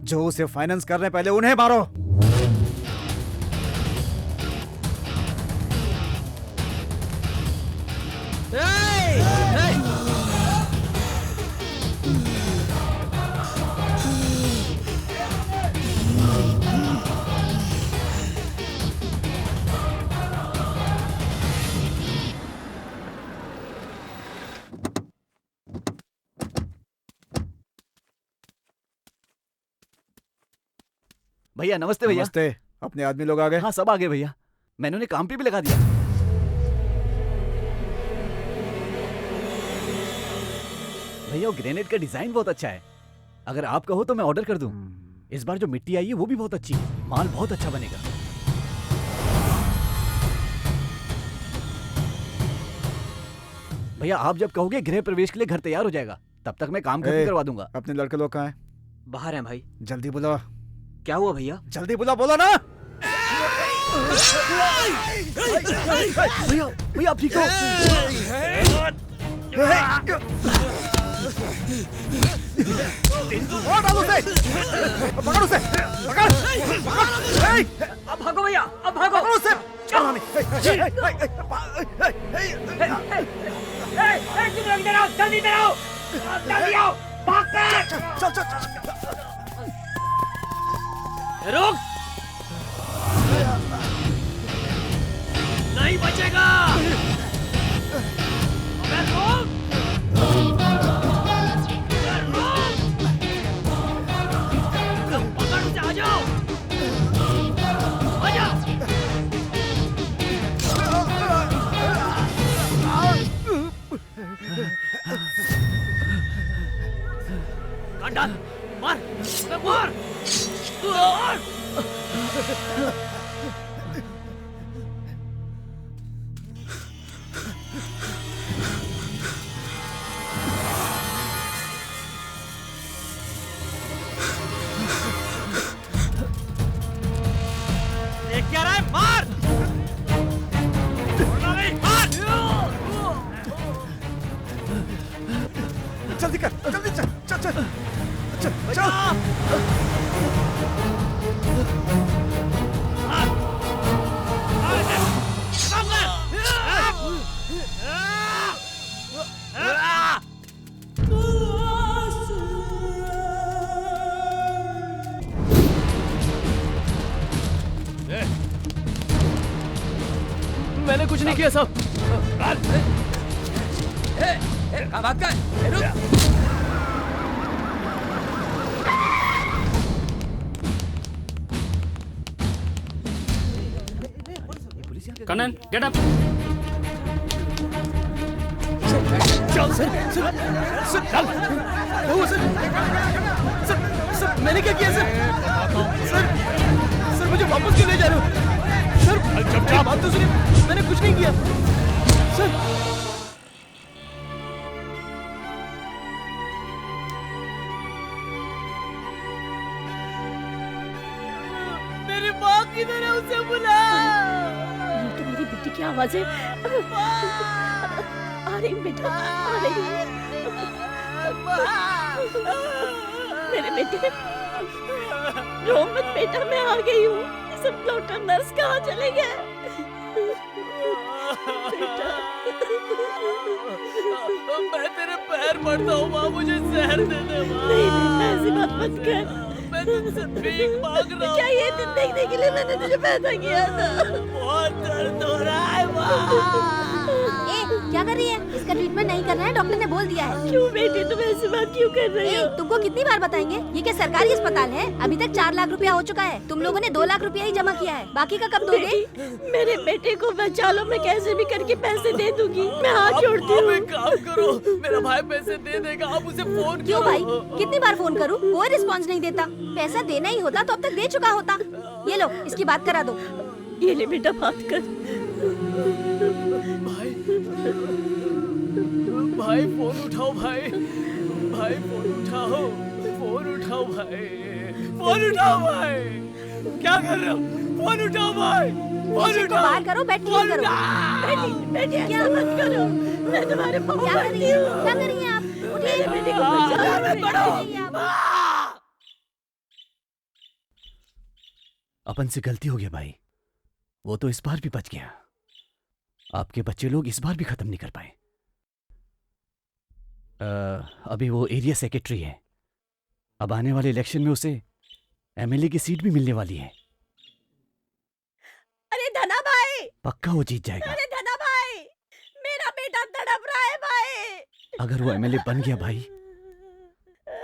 जो उसे फाइनेंस कर रहे हैं पहले उन्हें मारो। भैया नमस्ते भैया। नमस्ते। अपने आदमी लोग आ गए? हाँ सब आ गए भैया, मैंने उन्हें काम पे भी लगा दिया। भैया वो ग्रेनेड का डिजाइन बहुत अच्छा है, अगर आप कहो तो मैं ऑर्डर कर दूं। इस बार जो मिट्टी आई है वो भी बहुत अच्छी है, माल बहुत अच्छा बनेगा। भैया आप जब कहोगे गृह प्रवेश के लिए घर तैयार हो जाएगा, तब तक मैं काम खत्म करवा दूंगा। अपने लड़के लोग कहाँ हैं? बाहर हैं भाई। जल्दी बुला। क्या हुआ भैया? जल्दी बुला, बोलो ना। भैया भैया आप ठीक हो? डालो उसे, पकड़ उसे, पकड़। अब भागो भैया, अब भागो। पकड़ उसे। तुम लोग इधर आओ, जल्दी इधर आओ, जल्दी आओ, भाग कर। चल। रुक, नहीं बचेगा। पकड़ से, आ जाओ, आ जाओ। कांडा, मार, मार। क्या रहा है? मार! मार! जल्दी कर, जल्दी चल। मैंने कुछ नहीं किया साहब। कहाँ भाग गए? रुक। Kanan get up. चल सर, सर मैंने क्या किया सर मुझे वापस क्यों ले जा रहे हो सर? बात तो सुनिए, मैंने कुछ नहीं किया सर। मेरी माँ किधर है, उसे बुला। ये तो मेरी बेटी की आवाज है। आ रही बेटा, आ रही। मेरे बेटे, रो मत बेटा, मैं आ गई हूँ। सब डॉक्टर नर्स कहाँ चले गए? बेटा, मैं तेरे पैर पड़ता हूँ माँ, मुझे जहर दे दे माँ। नहीं बेटा, ऐसी बात मत कर। मैं तुझसे भीख मांग रहा हूँ। क्या ये दिन देखने के लिए मैंने तुझे पैदा किया था? बहुत दर्द हो रहा है माँ। क्या कर रही है? इसका ट्रीटमेंट नहीं करना है, डॉक्टर ने बोल दिया है। क्यों बेटी, तुम ऐसी बात क्यों कर रही हो? तुमको कितनी बार बताएंगे, ये क्या सरकारी अस्पताल है? अभी तक 4 लाख रुपया हो चुका है, तुम लोगों ने 2 लाख रुपया ही जमा किया है, बाकी का कब दोगे? मेरे बेटे को बचा लो, मैं कैसे भी करके पैसे दे दूंगी। मैं हाथ जोड़ती हूँ। एक काम करो, मेरा भाई पैसे दे देगा, आप उसे फोन करो। क्यों भाई, कितनी बार फोन करूँ, कोई रिस्पॉन्स नहीं देता। पैसा देना ही होता तो अब तक दे चुका होता। ये लो, इसकी बात करा दो। ये ले बेटा, बात कर। भाई फोन उठाओ, भाई फोन उठाओ, फोन फोन उठाओ भाई, फोन उठाओ भाई। क्या कर रहे हो? फोन उठाओ भाई, फोन किसी को उठाओ। बाहर करो, बैठ क्लीन करो। बेटी बेटी ऐसा मत करो, मैं तुम्हारे पाँव क्या कर रही पड़ती हैं? हूँ। क्या कर रही हैं आप? मेरे बेटे को बचाओ, मैं पढ़ो। अपन से गलती हो गया भाई, वो तो इस बार भी बच गया। आपके बच्चे लोग इस बार भी खत्म नहीं कर पाए। अभी वो एरिया सेक्रेटरी है। अब आने वाले इलेक्शन में उसे एमएलए की सीट भी मिलने वाली है। अरे धना भाई, पक्का वो जीत जाएगा। अरे धना भाई, मेरा बेटा तड़प रहा है भाई। अगर वो एमएलए बन गया भाई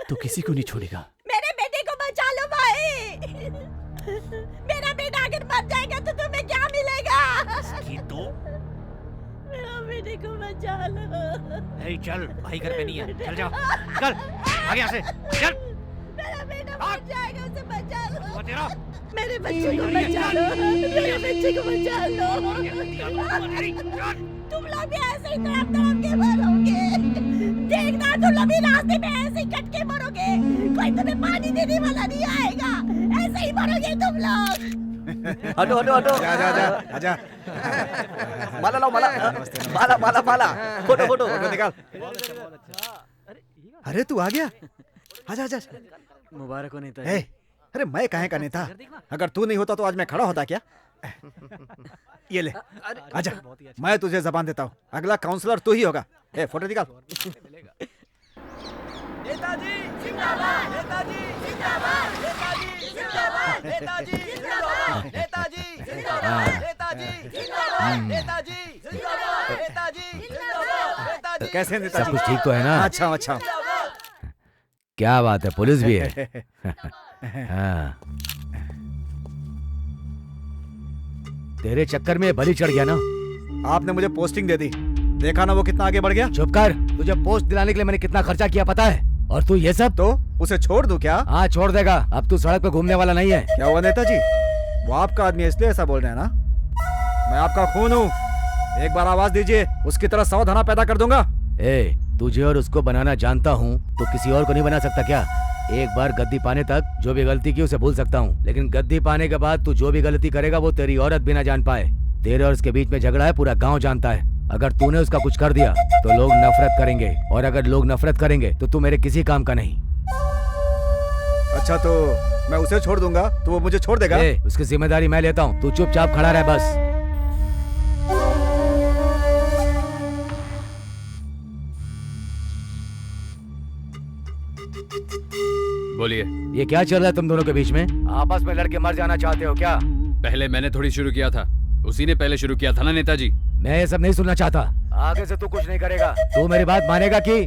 तो किसी को नहीं छोड़ेगा। मेरे बेटे को बचा लो भाई। मेरा बेटा अगर मर जाएगा तो तुम्हें क्या मिलेगा? मेरा बेटे को बचा लो। चल, भाई घर पे नहीं है, चल जाओ, चल आगे यहाँ से, चल। मेरा बेटा मर जाएगा, उसे बचा लो। मेरे बच्चे को बचा लो, मेरे बच्चे को बचा लो। तुम लोग भी ऐसे ही तड़प तड़प के मरोगे। देखना, तुम लोग भी रास्ते में ऐसे ही कट के मरोगे। कोई तुम्हें पानी देने वाला नहीं आएगा, ऐसे ही मरोगे तुम लोग। हटो हटो हटो, जा जा जा आजा। माला लाओ, माला माला माला माला, फोटो फोटो फोटो निकाल। अरे तू आ गया, आजा आजा। मुबारक हो नेताजी। ए, अरे मैं काहे का नेता? अगर तू नहीं होता तो आज मैं खड़ा होता क्या? ये ले, आजा। मैं तुझे जबान देता हूँ, अगला काउंसलर तू ही होगा। ए, फोटो निकाल। नेताजी जिंदाबाद, नेताजी जिंदाबाद, नेताजी जिंदाबाद, नेताजी जिंदाबाद, नेताजी जिंदाबाद, नेताजी जिंदाबाद, नेताजी जिंदाबाद, नेताजी जिंदाबाद, नेताजी। कैसे नेताजी? सब कुछ ठीक तो है ना? अच्छा अच्छा। क्या बात है, पुलिस भी है। हाँ। तेरे चक्कर में बलि चढ़ गया ना। आपने मुझे पोस्टिंग दे दी, देखा ना वो कितना आगे बढ़ गया। चुप कर, तुझे पोस्ट दिलाने के लिए मैंने कितना खर्चा किया पता है? और तू ये सब? तो उसे छोड़ दूं क्या? हाँ छोड़ देगा, अब तू सड़क पे घूमने वाला नहीं है। क्या हुआ नेताजी? वो आपका आदमी है इसलिए ऐसा बोल रहे हैं ना? मैं आपका खून हूँ, एक बार आवाज दीजिए, उसकी तरह 100 धना पैदा कर दूंगा। ए, तुझे और उसको बनाना जानता हूँ तो किसी और को नहीं बना सकता क्या? एक बार गद्दी पाने तक जो भी गलती की उसे भूल सकता हूँ, लेकिन गद्दी पाने के बाद तू जो भी गलती करेगा वो तेरी औरत भी ना जान पाए। तेरे और उसके बीच में झगड़ा है, पूरा गांव जानता है। अगर तूने उसका कुछ कर दिया तो लोग नफरत करेंगे, और अगर लोग नफरत करेंगे तो तू मेरे किसी काम का नहीं। अच्छा तो मैं उसे छोड़ दूंगा तो वो मुझे छोड़ देगा? उसकी जिम्मेदारी मैं लेता हूँ, तू चुपचाप खड़ा रह बस। बोलिए। ये क्या चल रहा है तुम दोनों के बीच में? आपस में लड़के मर जाना चाहते हो क्या? पहले मैंने थोड़ी शुरू किया था, उसी ने पहले शुरू किया था ना नेताजी। मैं ये सब नहीं सुनना चाहता, आगे से तू कुछ नहीं करेगा। तू मेरी बात मानेगा कि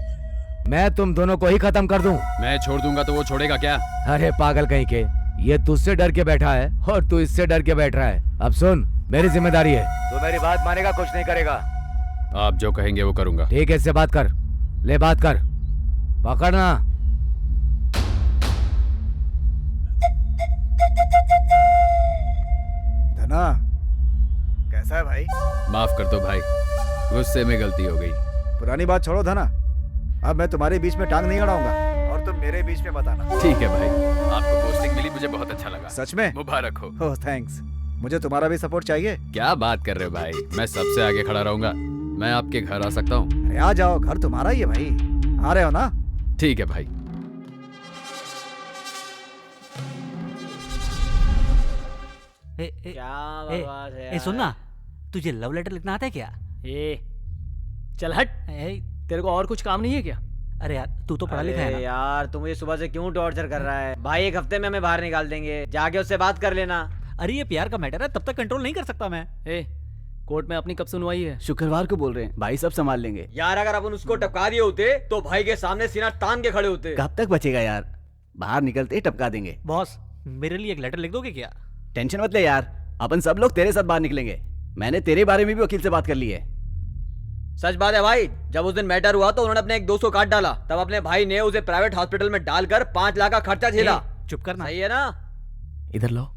मैं तुम दोनों को ही खत्म कर दूं? मैं छोड़ दूंगा तो वो छोड़ेगा क्या? अरे पागल कहीं के, ये तुझसे डर के बैठा है और तू इससे डर के बैठ रहा है। अब सुन, मेरी जिम्मेदारी है, तू मेरी बात मानेगा, कुछ नहीं करेगा। आप जो कहेंगे वो करूंगा। ठीक है, इससे बात कर, ले बात कर, पकड़ना। धना कैसा है भाई? माफ कर दो भाई, गुस्से में गलती हो गई। पुरानी बात छोड़ो धना, अब मैं तुम्हारे बीच में टांग नहीं अड़ाऊंगा और तुम मेरे बीच में मत आना। ठीक है भाई, आपको पोस्टिंग मिली, मुझे बहुत अच्छा लगा। सच में? मुबारक हो। ओह थैंक्स, मुझे तुम्हारा भी सपोर्ट चाहिए। क्या बात कर रहे हो भाई, मैं सबसे आगे खड़ा रहूंगा। मैं आपके घर आ सकता हूँ? अरे आ जाओ, घर तुम्हारा ही है भाई, आ रहे हो ना? ठीक है भाई। क्या बकवास है? सुन ना, तुझे लव लेटर लिखना आता है क्या? चल हट, तेरे को और कुछ काम नहीं है क्या? अरे यार तू तो पढ़ा लिखा है ना। यार तू मुझे सुबह से क्यों टॉर्चर कर रहा है? भाई एक हफ्ते में हमें बाहर निकाल देंगे, जाके उससे बात कर लेना। अरे ये प्यार का मैटर है, तब तक कंट्रोल नहीं कर सकता मैं। कोर्ट में अपनी कब सुनवाई है? शुक्रवार को बोल रहे हैं, भाई सब संभाल लेंगे। यार अगर अपन उसको टपका दिए होते तो भाई के सामने सीना तान के खड़े होते। कब तक बचेगा यार, बाहर निकलते ही टपका देंगे। बॉस मेरे लिए एक लेटर लिख दोगे क्या? टेंशन मत ले यार, अपन सब लोग तेरे साथ बाहर निकलेंगे। मैंने तेरे बारे में भी वकील से बात कर ली है। सच बात है भाई, जब उस दिन मैटर हुआ तो उन्होंने अपने एक दोस्त को काट डाला, तब अपने भाई ने उसे प्राइवेट हॉस्पिटल में डालकर 5 लाख का खर्चा झेला। चुप करना। सही है ना? इधर लो।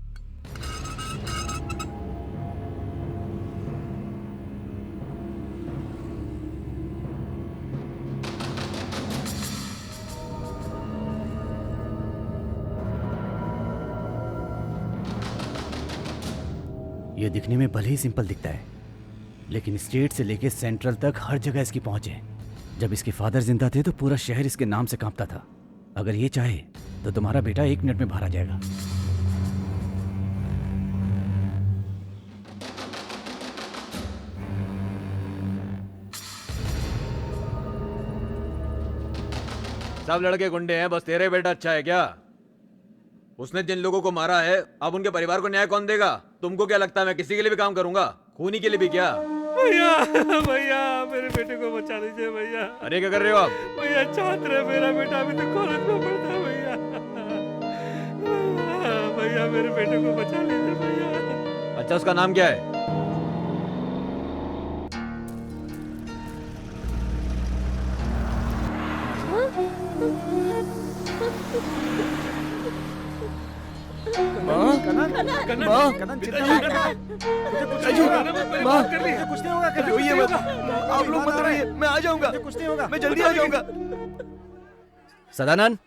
ये दिखने में भले ही सिंपल दिखता है, लेकिन स्टेट से लेके सेंट्रल तक हर जगह इसकी पहुंच है। जब इसके फादर जिंदा थे तो पूरा शहर इसके नाम से कांपता था। अगर ये चाहे तो तुम्हारा बेटा 1 मिनट में बाहर आ जाएगा। सब लड़के गुंडे हैं, बस तेरे बेटा अच्छा है क्या? उसने जिन लोगों को मारा है अब उनके परिवार को न्याय कौन देगा? तुमको क्या लगता है मैं किसी के लिए भी काम करूंगा? खूनी के लिए भी क्या? भैया भैया मेरे बेटे को बचा लीजिए भैया। अरे क्या कर रहे हो आप? भैया छात्र है मेरा बेटा, अभी तो कॉलेज में पढ़ता है भैया। भैया मेरे बेटे को बचा लीजिए भैया। अच्छा उसका नाम क्या है? आप लोग मत रहिए, मैं आ जाऊंगा। कुछ नहीं होगा, मैं जल्दी आ जाऊंगा। सदानंद,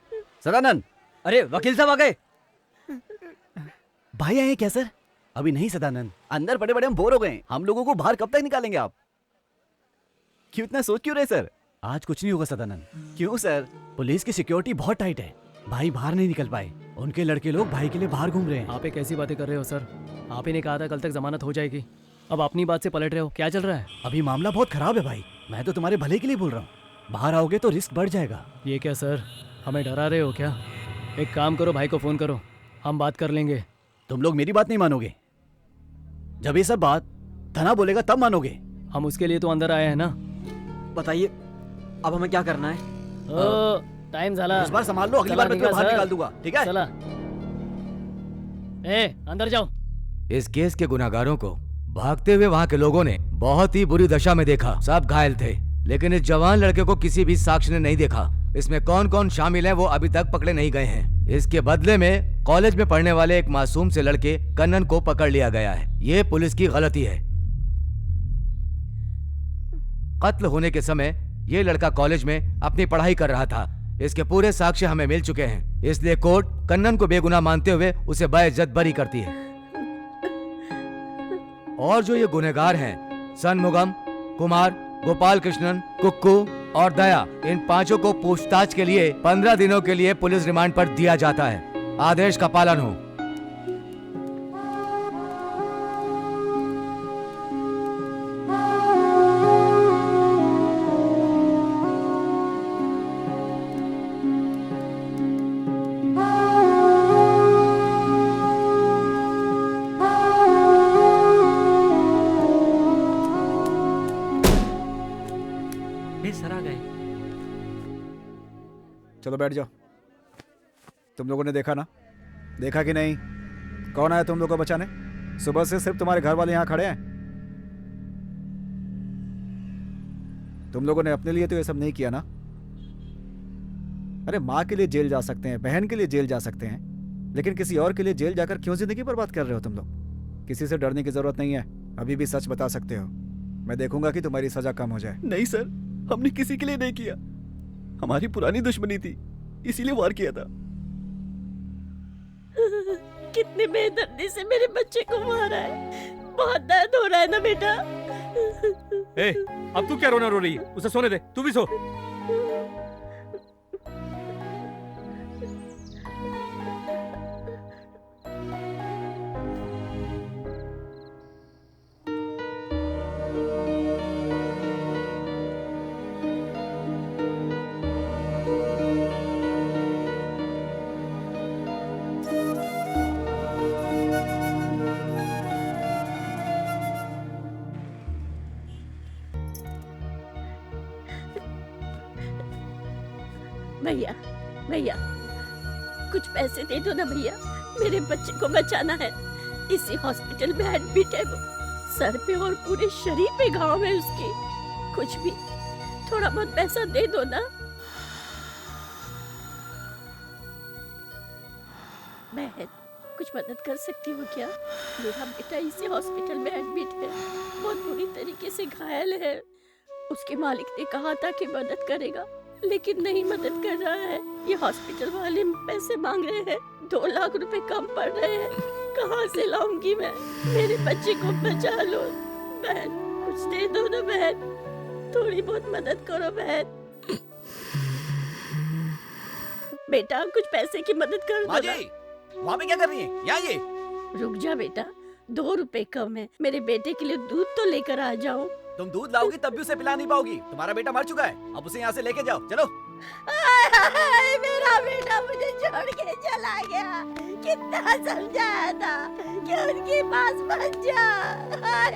सदानंद, अरे वकील साहब आ गए। भाई आए क्या सर? अभी नहीं सदानंद, अंदर बड़े बड़े हम बोर हो गए। हम लोगों को बाहर कब तक निकालेंगे आप? क्यों इतना सोच क्यों रहे सर? आज कुछ नहीं होगा सदानंद। क्यों सर? पुलिस की सिक्योरिटी बहुत टाइट है, भाई बाहर नहीं निकल पाए। उनके लड़के लोग भाई के लिए बाहर घूम रहे हैं। आप एक ऐसी बातें कर रहे हो सर? आप ही ने कहा था कल तक जमानत हो जाएगी, अब अपनी बात से पलट रहे हो, क्या चल रहा है? अभी मामला बहुत खराब है भाई, मैं तो तुम्हारे भले के लिए बोल रहा हूँ। बाहर आओगे तो रिस्क बढ़ जाएगा। ये क्या सर, हमें डरा रहे हो क्या? एक काम करो, भाई को फोन करो, हम बात कर लेंगे। तुम लोग मेरी बात नहीं मानोगे। जब ये सब बात धना बोलेगा तब मानोगे। हम उसके लिए तो अंदर आए हैं ना। बताइए अब हमें क्या करना है? टाइम झाला। इस बार संभाल लो, अगली बार मैं तुम्हें बाहर निकाल दूंगा, ठीक है? चला। अंदर जाओ। इस केस के गुनाहगारों को भागते हुए वहाँ के लोगों ने बहुत ही बुरी दशा में देखा। सब घायल थे, लेकिन इस जवान लड़के को किसी भी साक्ष्य ने नहीं देखा। इसमें कौन कौन शामिल है वो अभी तक पकड़े नहीं गए हैं। इसके बदले में कॉलेज में पढ़ने वाले एक मासूम से लड़के कन्नन को पकड़ लिया गया है। ये पुलिस की गलती है। कत्ल होने के समय ये लड़का कॉलेज में अपनी पढ़ाई कर रहा था। इसके पूरे साक्ष्य हमें मिल चुके हैं, इसलिए कोर्ट कन्नन को बेगुनाह मानते हुए उसे बाइज्जत बरी करती है। और जो ये गुनहगार हैं, सनमुगम, कुमार, गोपाल कृष्णन, कुक्कू और दया, इन पांचों को पूछताछ के लिए 15 दिनों के लिए पुलिस रिमांड पर दिया जाता है। आदेश का पालन हो। सर आ गए। चलो बैठ जाओ। तुम लोगों ने देखा ना? देखा कि नहीं? कौन आया तुम लोगों को बचाने? सुबह से सिर्फ तुम्हारे घर वाले यहाँ खड़े हैं। तुम लोगों ने अपने लिए तो ये सब नहीं किया ना। अरे माँ के लिए जेल जा सकते हैं, बहन के लिए जेल जा सकते हैं, लेकिन किसी और के लिए जेल जाकर क्यों जिंदगी बर्बाद कर रहे हो तुम लोग? किसी से डरने की जरूरत नहीं है, अभी भी सच बता सकते हो। मैं देखूंगा कि तुम्हारी सजा कम हो जाए। नहीं सर, हमने किसी के लिए नहीं किया। हमारी पुरानी दुश्मनी थी, इसीलिए वार किया था। कितने बेदर्दी से मेरे बच्चे को मारा है। बहुत दर्द हो रहा है ना बेटा। अब तू क्या रोना रो रही है? उसे सोने दे, तू भी सो। भैया भैया कुछ पैसे दे दो ना भैया, मेरे बच्चे को बचाना है। इसी हॉस्पिटल में एडमिट है वो, सर पे और पूरे शरीर पे घाव है उसके। कुछ भी थोड़ा बहुत पैसा दे दो ना। बहन कुछ मदद कर सकती हो क्या? मेरा बेटा इसी हॉस्पिटल में एडमिट है, बहुत बुरी तरीके से घायल है। उसके मालिक ने कहा था कि मदद करेगा, लेकिन नहीं मदद कर रहा है। ये हॉस्पिटल वाले पैसे मांग रहे हैं, 2 लाख रुपए कम पड़ रहे हैं। कहाँ से लाऊंगी मैं? मेरे बच्चे को बचा लो बहन, कुछ दे दो ना बहन, थोड़ी बहुत मदद करो बहन। बेटा कुछ पैसे की मदद कर दो ना। वहाँ पे क्या कर रही है? यहाँ ये रुक जा बेटा, 2 रुपए कम है, मेरे बेटे के लिए दूध तो लेकर आ जाओ। तुम दूध लाओगी तब भी उसे पिला नहीं पाओगी। तुम्हारा बेटा मर चुका है, अब उसे यहाँ से लेके जाओ। चलो। मेरा बेटा मुझे छोड़ के चला गया, कितना समझाया था कि उनके पास मत जा। हाय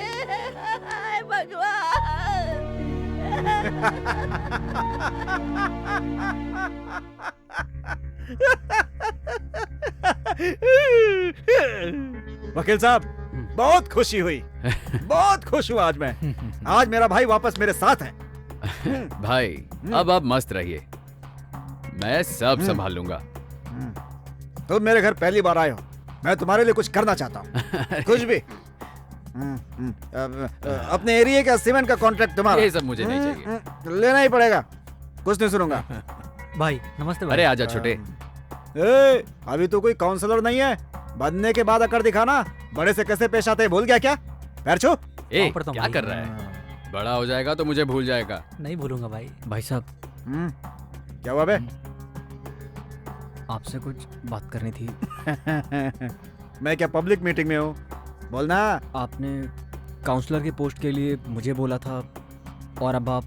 वकील साहब बहुत खुशी हुई, बहुत खुश हूँ आज मैं। आज मेरा भाई वापस मेरे साथ है। भाई अब आप मस्त रहिए, मैं सब संभाल लूंगा। तुम मेरे घर पहली बार आए हो, मैं तुम्हारे लिए कुछ करना चाहता हूँ, कुछ भी। अपने एरिया का सीमेंट का कॉन्ट्रैक्ट तुम्हारा। ये सब मुझे नहीं चाहिए, लेना ही पड़ेगा, कुछ नहीं सुनूंगा। भाई नमस्ते भाई। अरे आजा छोटे। ए, अभी तो कोई काउंसलर नहीं है, बनने के बाद अकड़ दिखाना। बड़े से कैसे पेश आते हैं भूल गया क्या? पैर छू। ए, क्या कर रहा है? बड़ा हो जाएगा तो मुझे भूल जाएगा। नहीं भूलूंगा भाई। भाई साहब क्या हुआ बे? आपसे कुछ बात करनी थी। मैं क्या पब्लिक मीटिंग में हूँ? बोलना। आपने काउंसलर के पोस्ट के लिए मुझे बोला था और अब आप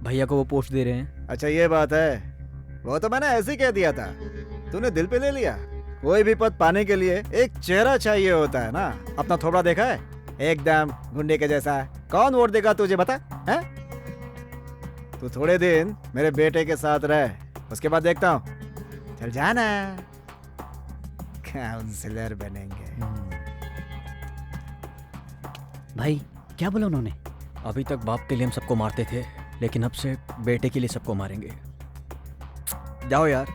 भैया को वो पोस्ट दे रहे हैं। अच्छा ये बात है, वो तो मैंने ऐसे ही कह दिया था, तूने दिल पे ले लिया। कोई भी पद पाने के लिए एक चेहरा चाहिए होता है ना। अपना थोबड़ा देखा है? एकदम गुंडे के जैसा है। कौन वोट देगा तुझे बता है? तू थोड़े दिन मेरे बेटे के साथ रह, उसके बाद देखता हूँ। चल जाना, काउंसलर बनेंगे। भाई क्या बोला उन्होंने? अभी तक बाप के लिए हम सबको मारते थे, लेकिन अब से बेटे के लिए सबको मारेंगे। जाओ यार,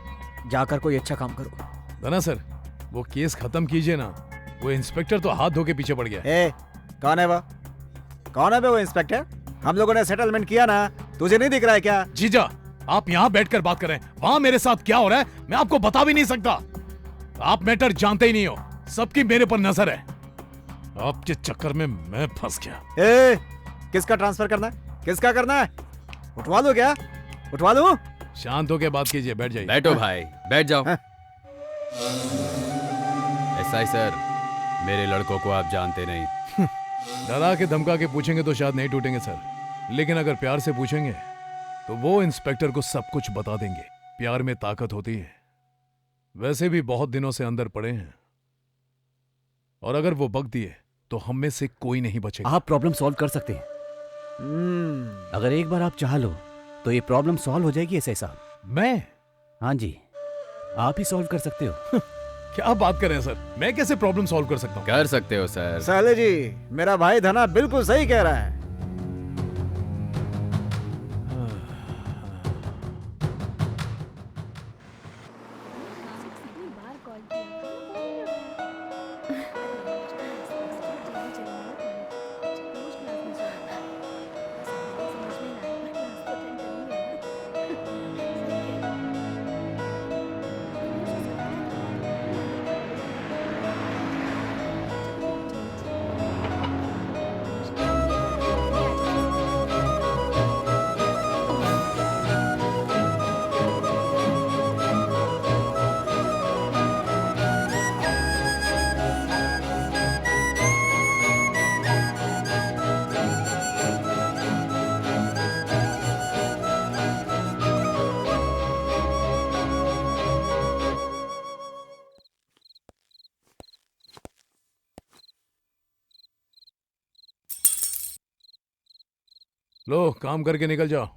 जाकर कोई अच्छा काम करो। धना सर, वो केस खत्म कीजिए ना। वो इंस्पेक्टर तो हाथ धो के पीछे पड़ गया। ए, कौन है वो? कौन है वो इंस्पेक्टर? हम लोगों ने सेटलमेंट किया ना, तुझे नहीं दिख रहा है क्या? जीजा, आप यहाँ बैठकर बात करें, वहाँ मेरे साथ क्या हो रहा है मैं आपको बता भी नहीं सकता। आप मैटर जानते ही नहीं हो, सबकी मेरे पर नजर है। आपके चक्कर में मैं फंस गया। ए, किसका ट्रांसफर करना है? किसका करना है? उठवा लो क्या? उठवा लो? शांत होकर बात कीजिए, बैठ जाइए। बैठो भाई, बैठ जाओ। एसआई सर, मेरे लड़कों को आप जानते नहीं। डरा के धमका के पूछेंगे तो शायद नहीं टूटेंगे सर, लेकिन अगर प्यार से पूछेंगे तो वो इंस्पेक्टर को सब कुछ बता देंगे। प्यार में ताकत होती है। वैसे भी बहुत दिनों से अंदर पड़े हैं, और अगर वो बक दिए तो हम में से कोई नहीं बचेगा। आप प्रॉब्लम सॉल्व कर सकते हैं। अगर एक बार आप चाह लो तो ये प्रॉब्लम सॉल्व हो जाएगी। एसआई साहब, मैं? हाँ जी, आप ही सॉल्व कर सकते हो। क्या बात कर रहे हैं सर, मैं कैसे प्रॉब्लम सॉल्व कर सकता हूँ? कर सकते हो सर। साले जी, मेरा भाई धना बिल्कुल सही कह रहा है। लो, काम करके निकल जाओ।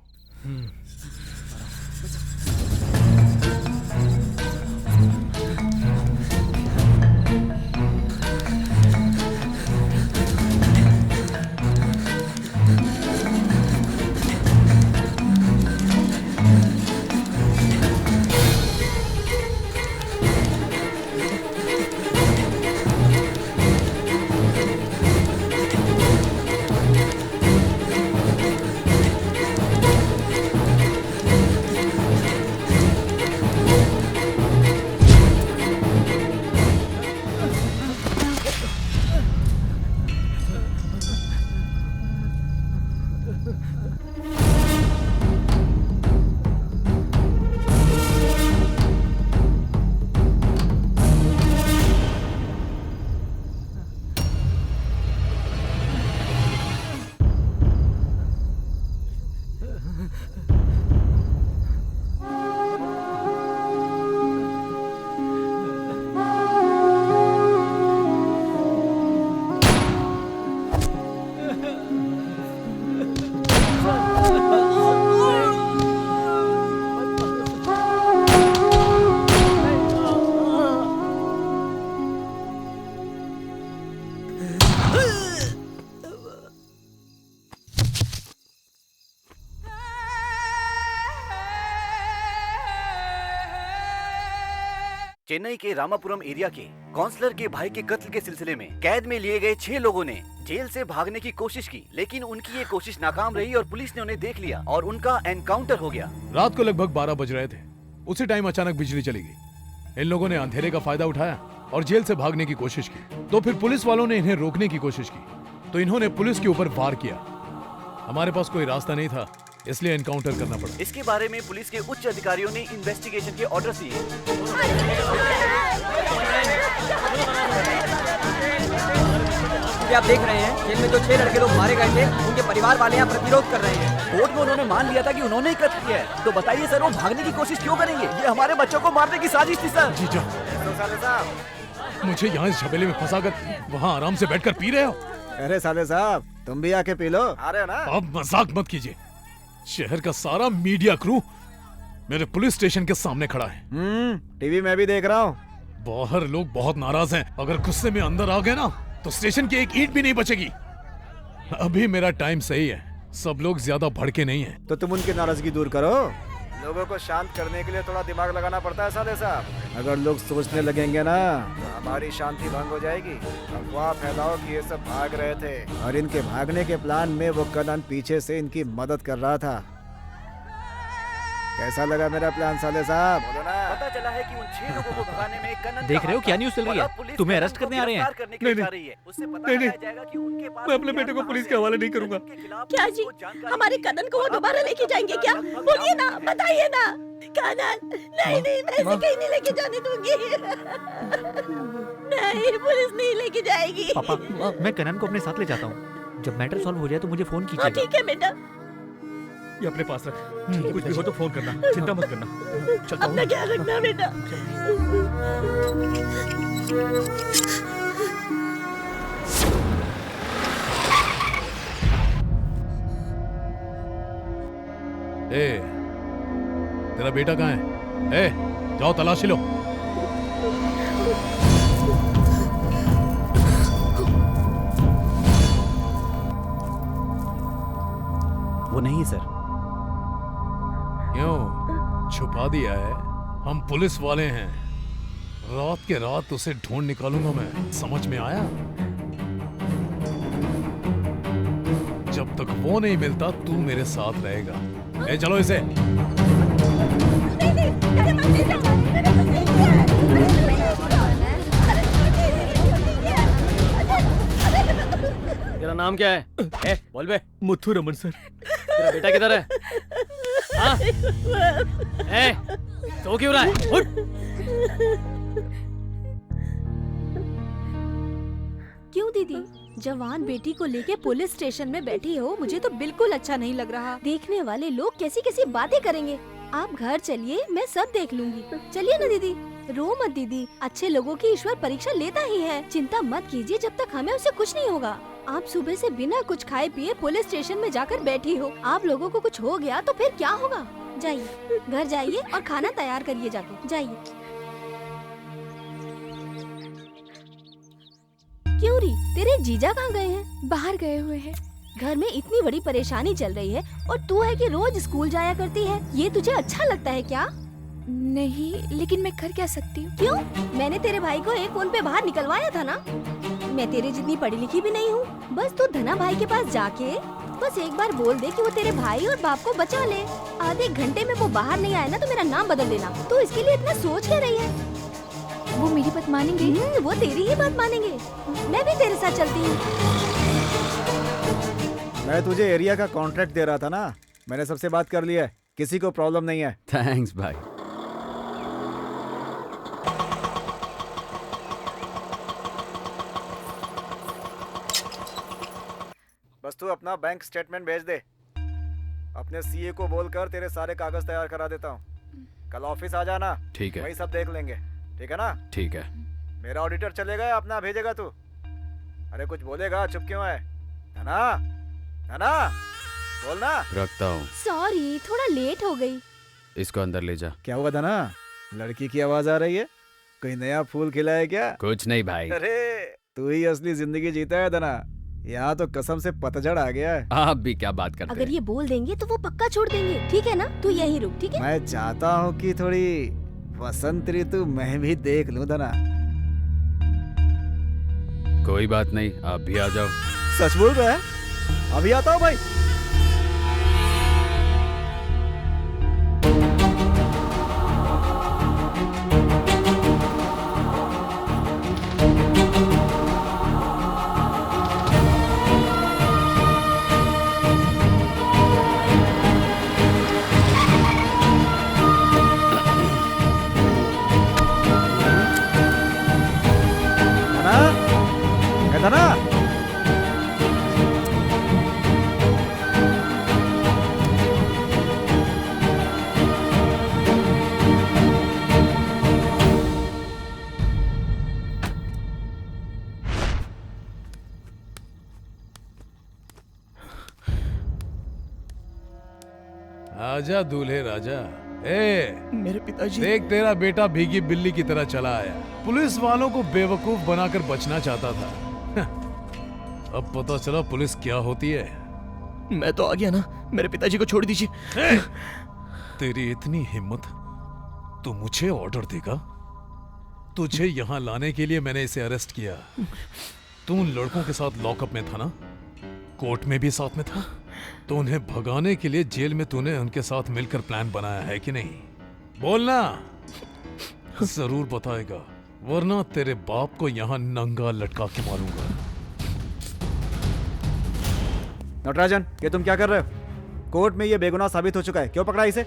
चेन्नई के रामापुरम एरिया के काउंसलर के भाई के कत्ल के सिलसिले में कैद में लिए गए 6 लोगों ने जेल से भागने की कोशिश की, लेकिन उनकी ये कोशिश नाकाम रही और पुलिस ने उन्हें देख लिया और उनका एनकाउंटर हो गया। रात को लगभग 12 बज रहे थे। उसी टाइम अचानक बिजली चली गई। इन लोगों ने अंधेरे का फायदा उठाया और जेल से भागने की कोशिश की। तो फिर पुलिस वालों ने इन्हें रोकने की कोशिश की, तो इन्होंने पुलिस के ऊपर वार किया। हमारे पास कोई रास्ता नहीं था, इसलिए एनकाउंटर करना पड़ा। इसके बारे में पुलिस के उच्च अधिकारियों ने इन्वेस्टिगेशन के ऑर्डर दिए। आप देख रहे हैं जेल में जो 6 लड़के लोग मारे गए थे, उनके परिवार वाले यहाँ प्रतिरोध कर रहे हैं। कोर्ट में उन्होंने मान लिया था कि उन्होंने ही कत्ल किया है। तो बताइए सर, वो भागने की कोशिश क्यों करेंगे? ये हमारे बच्चों को मारने की साजिश थी सर। जीजा, मुझे यहाँ इस झमेले में फंसाकर वहाँ आराम से बैठकर पी रहे हो। अरे साले साहब, तुम भी आके पी लो। आ रहे हो ना? अब मजाक मत कीजिए। शहर का सारा मीडिया क्रू मेरे पुलिस स्टेशन के सामने खड़ा है। टीवी में भी देख रहा हूँ। बाहर लोग बहुत नाराज हैं। अगर गुस्से में अंदर आ गए ना तो स्टेशन की एक ईंट भी नहीं बचेगी। अभी मेरा टाइम सही है, सब लोग ज्यादा भड़के नहीं हैं। तो तुम उनकी नाराजगी दूर करो। लोगों को शांत करने के लिए थोड़ा दिमाग लगाना पड़ता है साले साहब। अगर लोग सोचने लगेंगे ना तो हमारी शांति भंग हो जाएगी। अफवाह फैलाओ कि ये सब भाग रहे थे और इनके भागने के प्लान में वो कनन पीछे से इनकी मदद कर रहा था। कैसा लगा मेरा प्लान साले साहब? बोलो ना। पता चला है कि उन 6 लोगों को भगाने में कनन देख रहे हो क्या न्यूज़ चल रही है? तुम्हें अरेस्ट करने आ रहे हैं। मैं अपने बेटे को पुलिस के हवाले नहीं करूंगा। क्या जी, हमारे कनन को वो दोबारा लेके जाएंगे क्या? बोलिए ना, बताइए ना। कनन, नहीं नहीं, मैं इसे कहीं नहीं लेके जाने दूंगी। नहीं, पुलिस नहीं लेके जाएगी। पापा, मैं कनन को अपने साथ ले जाता हूँ। जब मैटर सॉल्व हो जाए तो मुझे फोन कीजिएगा। ठीक है बेटा। ये अपने पास रख, कुछ भी हो तो फोन करना, चिंता मत करना। चलता हूँ। अपना ख्याल रखना बेटा। ए, तेरा बेटा कहाँ है? ए, जाओ तलाशी लो। वो नहीं सर। क्यों छुपा दिया है? हम पुलिस वाले हैं। रात के रात उसे ढूंढ निकालूंगा मैं। समझ में आया? जब तक वो नहीं मिलता तू मेरे साथ रहेगा। ए, चलो इसे। तेरा नाम क्या है? बोल बे। मुथु रमन सर। तेरा बेटा किधर है? हाँ? तो क्यों रहा है? उठ। क्यों दीदी, जवान बेटी को लेके पुलिस स्टेशन में बैठी हो? मुझे तो बिल्कुल अच्छा नहीं लग रहा। देखने वाले लोग कैसी कैसी बातें करेंगे। आप घर चलिए, मैं सब देख लूंगी। चलिए ना दीदी। रो मत दीदी, अच्छे लोगों की ईश्वर परीक्षा लेता ही है। चिंता मत कीजिए, जब तक हमें उससे कुछ नहीं होगा। आप सुबह से बिना कुछ खाए पिए पुलिस स्टेशन में जाकर बैठी हो। आप लोगों को कुछ हो गया तो फिर क्या होगा? जाइए, घर जाइए और खाना तैयार करिए जाके। जाइए। क्यों री, तेरे जीजा कहाँ गए हैं? बाहर गए हुए हैं। घर में इतनी बड़ी परेशानी चल रही है और तू है कि रोज स्कूल जाया करती है। ये तुझे अच्छा लगता है क्या? नहीं, लेकिन मैं कर क्या सकती हूँ? क्यों? मैंने तेरे भाई को एक फोन पे बाहर निकलवाया था ना। मैं तेरे जितनी पढ़ी लिखी भी नहीं हूँ। बस तू धना भाई के पास जाके बस एक बार बोल दे कि वो तेरे भाई और बाप को बचा ले। आधे घंटे में वो बाहर नहीं आया ना तो मेरा नाम बदल देना। तो इसके लिए इतना सोच क्या रही है? वो मेरी बात मानेंगे? वो तेरी ही बात मानेंगे। मैं भी तेरे साथ चलती हूँ। मैं तुझे एरिया का कॉन्ट्रैक्ट दे रहा था ना, मैंने सबसे बात कर ली है। किसी को प्रॉब्लम नहीं है। थैंक्स भाई। बस तू अपना बैंक स्टेटमेंट भेज दे। अपने सीए को बोलकर तेरे सारे कागज तैयार करा देता हूँ। कल ऑफिस आ जाना। ठीक है। वही सब देख लेंगे। ठीक है ना? ठीक है। मेरा ऑडिटर चलेगा या अपना भेजेगा तू? अरे कुछ बोलेगा, चुप क्यों है? धना, धना, बोलना। रखता हूँ। सॉरी, थोड़ा लेट हो गई। इसको अंदर ले जा। क्या हुआ धना? लड़की की आवाज आ रही है? कोई नया फूल खिला है क्या? कुछ नहीं भाई। अरे तू ही असली जिंदगी जीता है धना। यहाँ तो कसम से पतझड़ आ गया है। आप भी क्या बात करते अगर ये बोल देंगे तो वो पक्का छोड़ देंगे। ठीक है ना? तू यहीं रुक। ठीक है? मैं चाहता हूँ कि थोड़ी बसंत ऋतु मैं भी देख लूं धना। कोई बात नहीं, आप भी आ जाओ। सच बोल रहा है? अभी आता हूँ भाई। धना, आजा दूल्हे राजा। ए मेरे पिताजी। देख तेरा बेटा भीगी बिल्ली की तरह चला आया। पुलिस वालों को बेवकूफ बनाकर बचना चाहता था। अब पता चला पुलिस क्या होती है। मैं तो आ गया ना, मेरे पिताजी को छोड़ दीजिए। तेरी इतनी हिम्मत, तू मुझे ऑर्डर देगा? तुझे यहाँ लाने के लिए मैंने इसे अरेस्ट किया। तू उन लड़कों के साथ लॉकअप में था ना, कोर्ट में भी साथ में था, तो उन्हें भगाने के लिए जेल में तूने उनके साथ मिलकर प्लान बनाया है कि नहीं? बोलना। जरूर बताएगा, वरना तेरे बाप को यहाँ नंगा लटका के मारूंगा। नटराजन, ये तुम क्या कर रहे हो? कोर्ट में ये बेगुनाह साबित हो चुका है, क्यों पकड़ा इसे?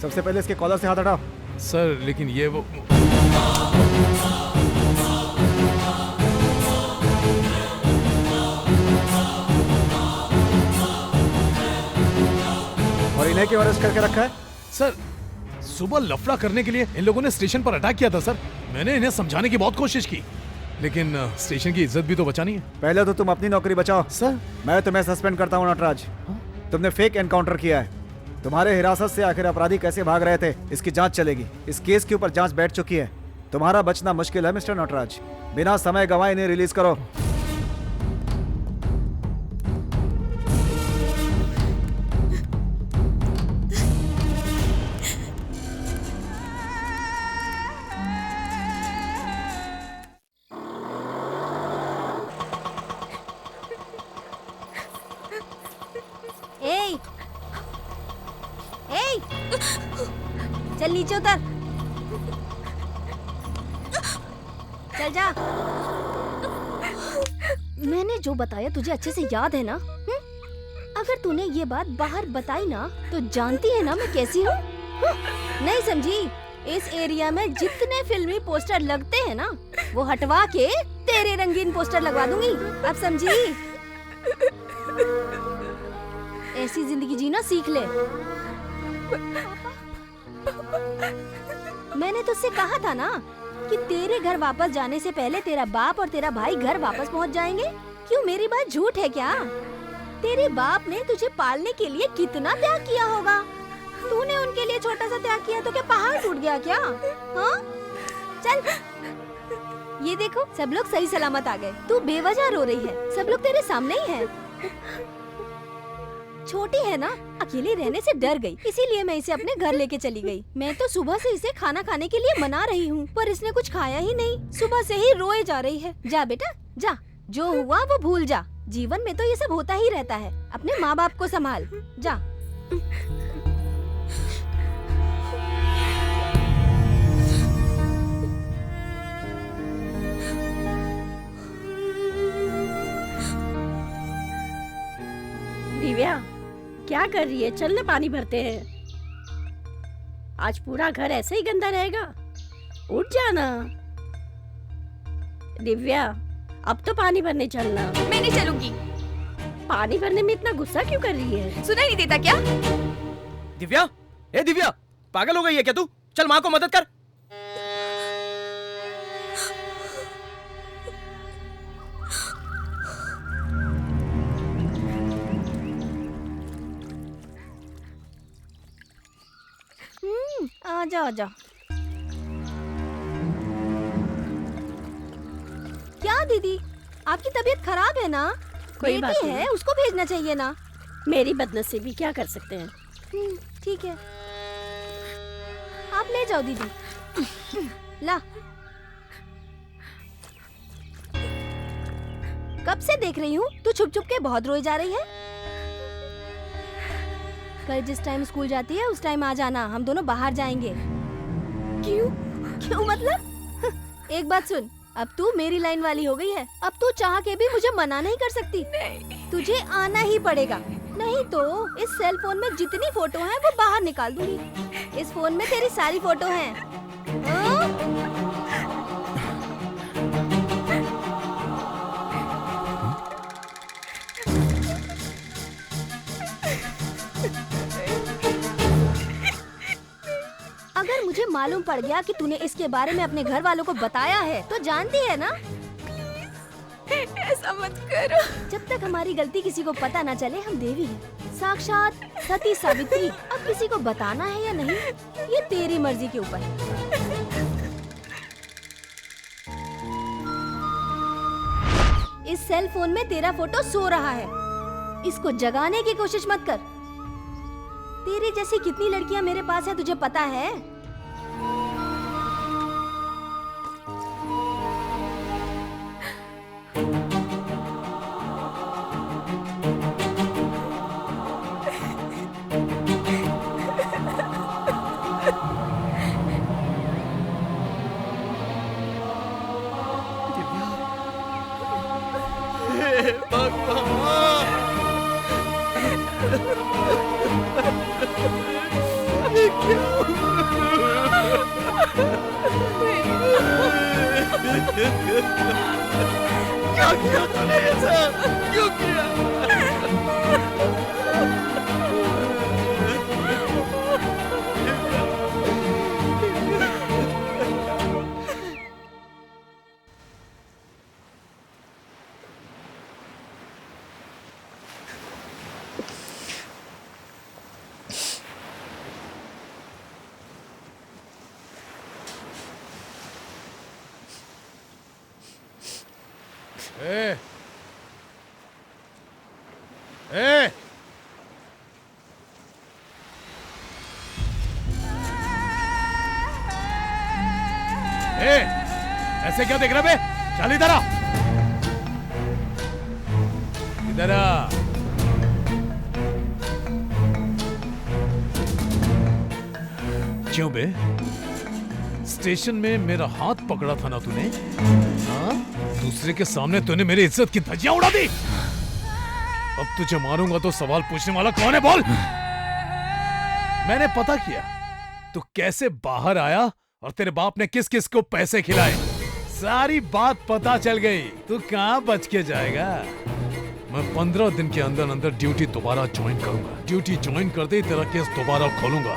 सबसे पहले इसके कॉलर से हाथ हटाओ। सर लेकिन ये वो और इन्हें क्यों अरेस्ट करके रखा है? सर सुबह लफड़ा करने के लिए इन लोगों ने स्टेशन पर अटैक किया था सर। मैंने इन्हें समझाने की बहुत कोशिश की, लेकिन स्टेशन की इज्जत भी तो बचानी है। पहले तो तुम अपनी नौकरी बचाओ। सर मैं तुम्हें सस्पेंड करता हूँ नटराज। तुमने फेक एनकाउंटर किया है। तुम्हारे हिरासत से आखिर अपराधी कैसे भाग रहे थे, इसकी जांच चलेगी। इस केस के ऊपर जांच बैठ चुकी है। तुम्हारा बचना मुश्किल है मिस्टर नटराज। बिना समय गंवाए इन्हें रिलीज करो। चल नीचे उतर, चल जा। मैंने जो बताया तुझे अच्छे से याद है ना? अगर तूने ये बात बाहर बताई ना तो जानती है ना मैं कैसी हूँ? नहीं समझी? इस एरिया में जितने फिल्मी पोस्टर लगते हैं ना वो हटवा के तेरे रंगीन पोस्टर लगवा दूंगी। अब समझी? ऐसी जिंदगी जीना सीख ले। मैंने तुझसे कहा था ना कि तेरे घर वापस जाने से पहले तेरा बाप और तेरा भाई घर वापस पहुंच जाएंगे। क्यों मेरी बात झूठ है क्या? तेरे बाप ने तुझे पालने के लिए कितना त्याग किया होगा। तूने उनके लिए छोटा सा त्याग किया तो क्या पहाड़ टूट गया क्या? हाँ? चल, ये देखो सब लोग सही सलामत आ गए। तू बेवजह रो रही है, सब लोग तेरे सामने ही है। छोटी है ना, अकेले रहने से डर गई, इसीलिए मैं इसे अपने घर लेके चली गई। मैं तो सुबह से इसे खाना खाने के लिए मना रही हूँ, पर इसने कुछ खाया ही नहीं। सुबह से ही रोए जा रही है। जा बेटा जा, जो हुआ वो भूल जा। जीवन में तो ये सब होता ही रहता है। अपने माँ बाप को संभाल, जा। दिव्या, क्या कर रही है? चल ना पानी भरते हैं। आज पूरा घर ऐसे ही गंदा रहेगा। उठ जाना। दिव्या, अब तो पानी भरने चलना। मैं नहीं चलूंगी। पानी भरने में इतना गुस्सा क्यों कर रही है? सुनाई नहीं देता क्या? दिव्या, ए दिव्या, पागल हो गई है क्या तू? चल माँ को मदद कर। आजा आजा। क्या दीदी, आपकी तबीयत खराब है ना? कोई बात बेटी नहीं। है, उसको भेजना चाहिए ना। मेरी बदनसीबी, क्या कर सकते हैं। ठीक है, आप ले जाओ दीदी। ला। कब से देख रही हूँ तू छुप छुप के बहुत रोई जा रही है। कल जिस टाइम स्कूल जाती है उस टाइम आ जाना, हम दोनों बाहर जाएंगे। क्यों? क्यों मतलब? एक बात सुन, अब तू मेरी लाइन वाली हो गई है। अब तू चाह के भी मुझे मना नहीं कर सकती। नहीं। तुझे आना ही पड़ेगा, नहीं तो इस सेल फोन में जितनी फोटो हैं वो बाहर निकाल दूंगी। इस फोन में तेरी सारी फोटो हैं। अगर मुझे मालूम पड़ गया कि तूने इसके बारे में अपने घर वालों को बताया है तो जानती है ना, ऐसा मत करो। जब तक हमारी गलती किसी को पता ना चले हम देवी हैं, साक्षात सती सावित्री। अब किसी को बताना है या नहीं ये तेरी मर्जी के ऊपर है। इस सेल फोन में तेरा फोटो सो रहा है, इसको जगाने की कोशिश मत कर। तेरी जैसी कितनी लड़कियां मेरे पास है तुझे पता है? क्या किया तूने ऐसा? क्यों किया? ऐसे क्या देख रहा बे? चल इधर आ, इधर आ। क्यों बे? स्टेशन में मेरा हाथ पकड़ा था ना तूने? हाँ? दूसरे के सामने तूने मेरी इज्जत की धज्जियां उड़ा दी। अब तुझे मारूंगा तो सवाल पूछने वाला कौन है बोल? मैंने पता किया तू कैसे बाहर आया और तेरे बाप ने किस किस को पैसे खिलाए। सारी बात पता चल गई। तू कहां बच के जाएगा? मैं 15 दिन के अंदर अंदर ड्यूटी दोबारा ज्वाइन करूंगा। ड्यूटी ज्वाइन करते ही तेरा केस दोबारा खोलूंगा।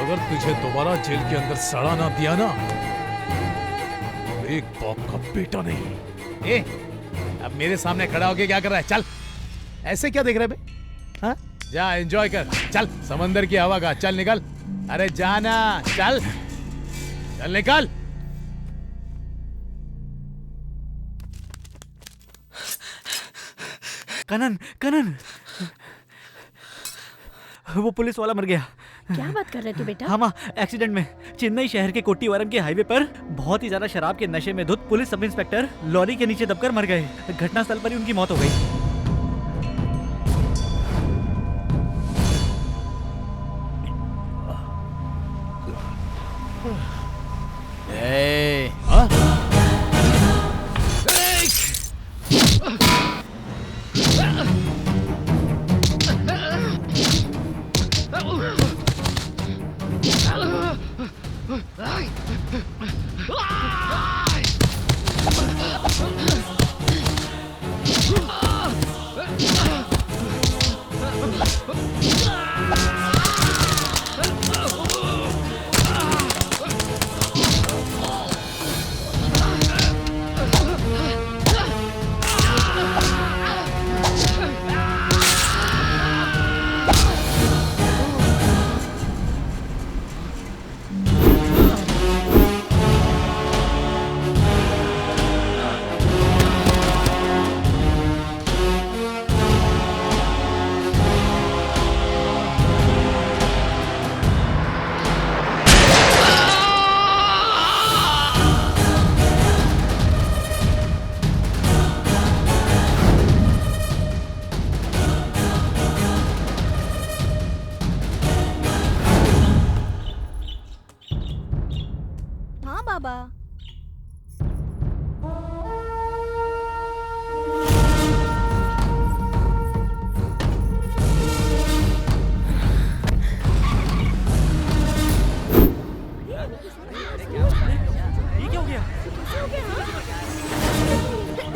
अगर तुझे दोबारा जेल के अंदर सड़ा ना दिया ना, एक बाप का बेटा नहीं। ए, अब मेरे सामने खड़ा होके क्या कर रहा है? चल, ऐसे क्या देख रहे बे? हाँ? जा एंजॉय कर, चल समंदर की हवा का, चल निकल। अरे जाना, चल चल निकल। कनन, कनन, वो पुलिस वाला मर गया। क्या बात कर रहे थे बेटा? हाँ माँ, एक्सीडेंट में चेन्नई शहर के कोट्टीवरम के हाईवे पर बहुत ही ज्यादा शराब के नशे में धुत पुलिस सब इंस्पेक्टर लॉरी के नीचे दबकर मर गए। घटनास्थल पर ही उनकी मौत हो गई।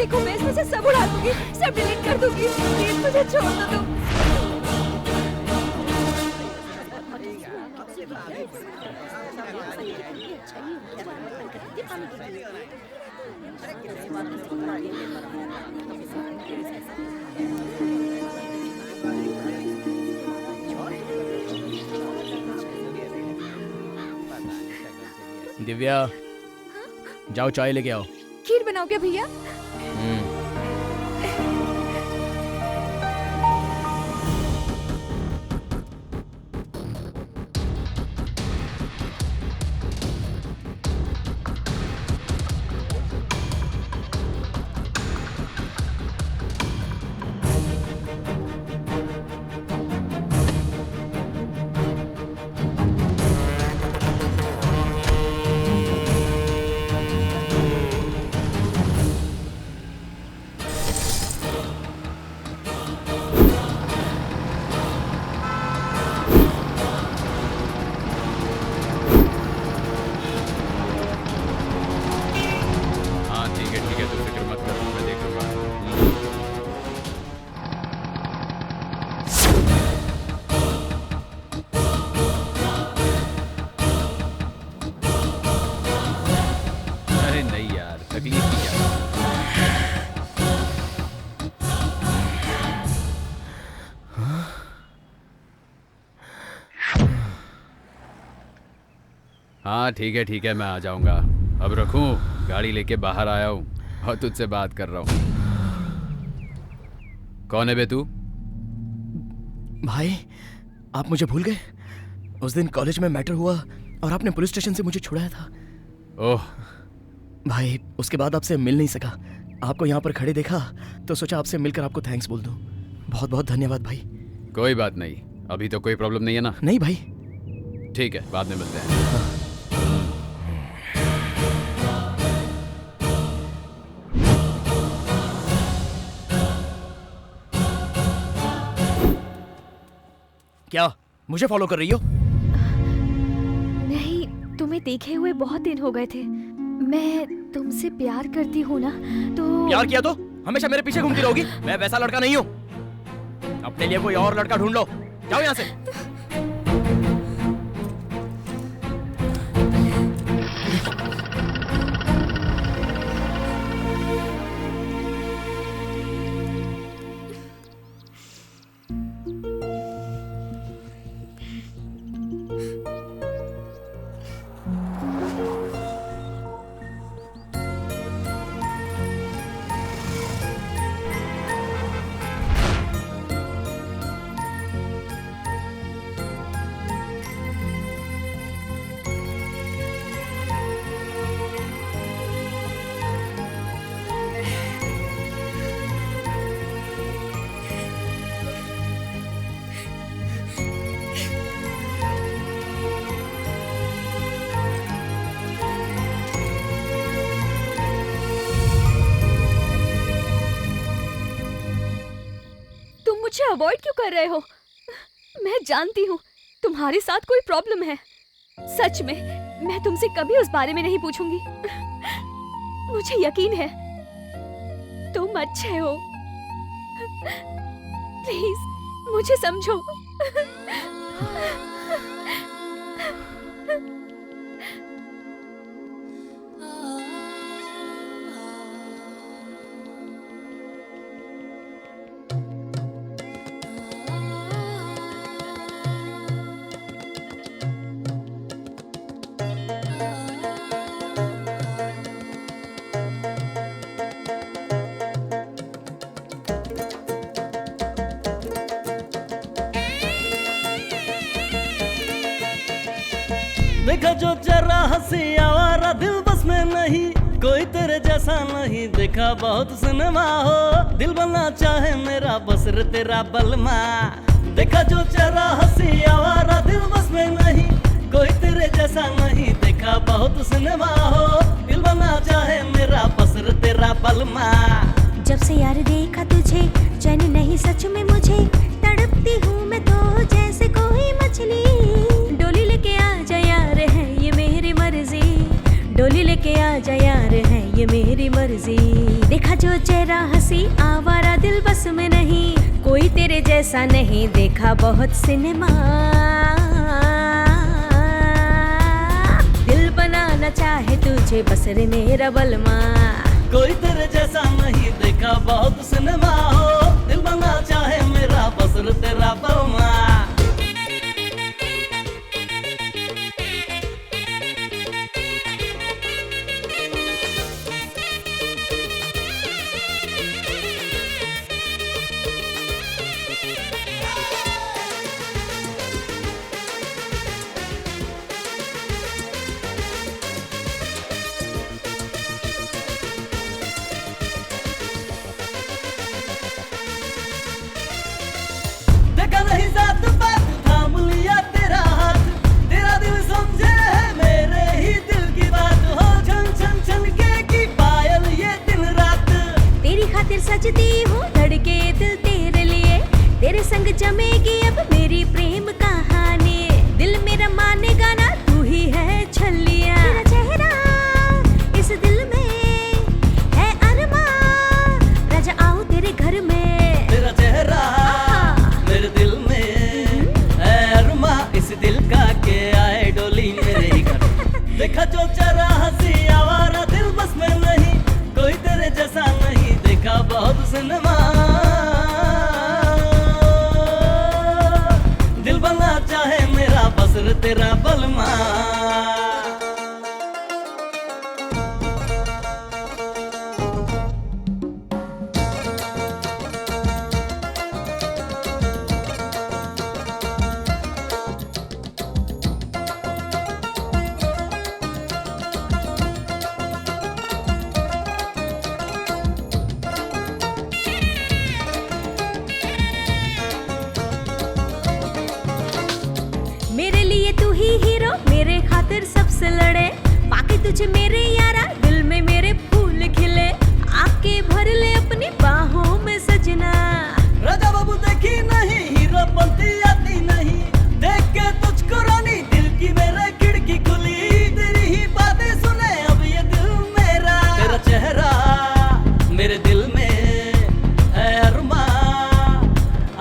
देखो मैं इसमें से सब उड़ा दूंगी, सब डिलीट कर दूंगी। प्लीज मुझे छोड़ दो तुम। दिव्या, जाओ चाय लेके आओ। खीर बनाओ क्या भैया? हाँ ठीक है मैं आ जाऊंगा। अब रखूं, गाड़ी लेके बाहर आया हूँ और तुझसे बात कर रहा हूँ। कौन है बे तू? भाई, आप मुझे भूल गए? उस दिन कॉलेज में मैटर हुआ और आपने पुलिस स्टेशन से मुझे छुड़ाया था। ओह भाई, उसके बाद आपसे मिल नहीं सका। आपको यहाँ पर खड़े देखा तो सोचा आपसे मिलकर आपको थैंक्स बोल दूं। बहुत बहुत धन्यवाद भाई। कोई बात नहीं, अभी तो कोई प्रॉब्लम नहीं है ना? नहीं भाई। ठीक है, बाद में मिलते हैं। क्या मुझे फॉलो कर रही हो? नहीं, तुम्हें देखे हुए बहुत दिन हो गए थे। मैं तुमसे प्यार करती हूँ ना, तो प्यार किया तो हमेशा मेरे पीछे घूमती रहोगी? मैं वैसा लड़का नहीं हूँ। अपने लिए कोई और लड़का ढूंढ लो। जाओ यहाँ से। मुझे अवॉइड क्यों कर रहे हो? मैं जानती हूँ तुम्हारे साथ कोई प्रॉब्लम है। सच में मैं तुमसे कभी उस बारे में नहीं पूछूंगी। मुझे यकीन है तुम अच्छे हो। प्लीज मुझे समझो। देखा जो जरा हंसी आवारा दिल बस में नहीं, कोई तेरे जैसा नहीं देखा बहुत सिनेमा हो। दिल बनना चाहे मेरा बस रे तेरा बलमा। देखा जो जरा हंसी आवारा दिल बस में नहीं, कोई तेरे जैसा नहीं देखा बहुत सिनेमा हो। दिल बनना चाहे मेरा बस रे तेरा बलमा। जब से यार देखा तुझे चैन नहीं सच में मुझे, तड़पती हूँ मैं तो जैसे कोई मछली। डोली लेके आ जा यार है ये मेरी मर्जी, डोली लेके आ जा यार है ये मेरी मर्जी। देखा जो चेहरा हंसी आवारा दिल बस में नहीं, कोई तेरे जैसा नहीं देखा बहुत सिनेमा। दिल बनाना चाहे तुझे बस रे मेरा बलमा, कोई तेरे जैसा नहीं देखा बहुत सिनेमा हो, दिल बना चाहे मेरा बसर तेरा बलमा। देखा नहीं साथ बात थाम लिया तेरा हाथ, तेरा दिल समझे है मेरे ही दिल की बात हो, छन छन छन की पायल ये दिन रात। तेरी खातिर सजती हूँ धड़के दिल तेरे लिए, तेरे संग जमेगी अब मेरी प्रेम कहानी। दिल मेरा मानेगा ना तू ही है छलिया, तेरा चेहरा इस दिल में है अरमा, राजा आऊं तेरे घर में। तेरा चेहरा मेरे दिल में है अरमा, इस दिल का के आए डोली मेरे घर। देखा जो चेहरा हंसी आवारा दिल बस में नहीं, कोई तेरे जैसा नहीं देखा बहुत सिनेमा। दिल बना चाहे मेरा बसर तेरा बलमा। मेरे लिए तू ही हीरो, मेरे खातिर सबसे लड़े, पाके तुझे मेरे यारा दिल में मेरे फूल खिले, आके भर ले अपनी बाहों में सजना। राजा बाबू देखी नहीं हीरो बनती आती नहीं, देख के तुझको रानी दिल की मेरे खिड़की खुली, तेरी ही बातें सुने अब ये दिल मेरा। तेरा चेहरा मेरे दिल में है अरमा,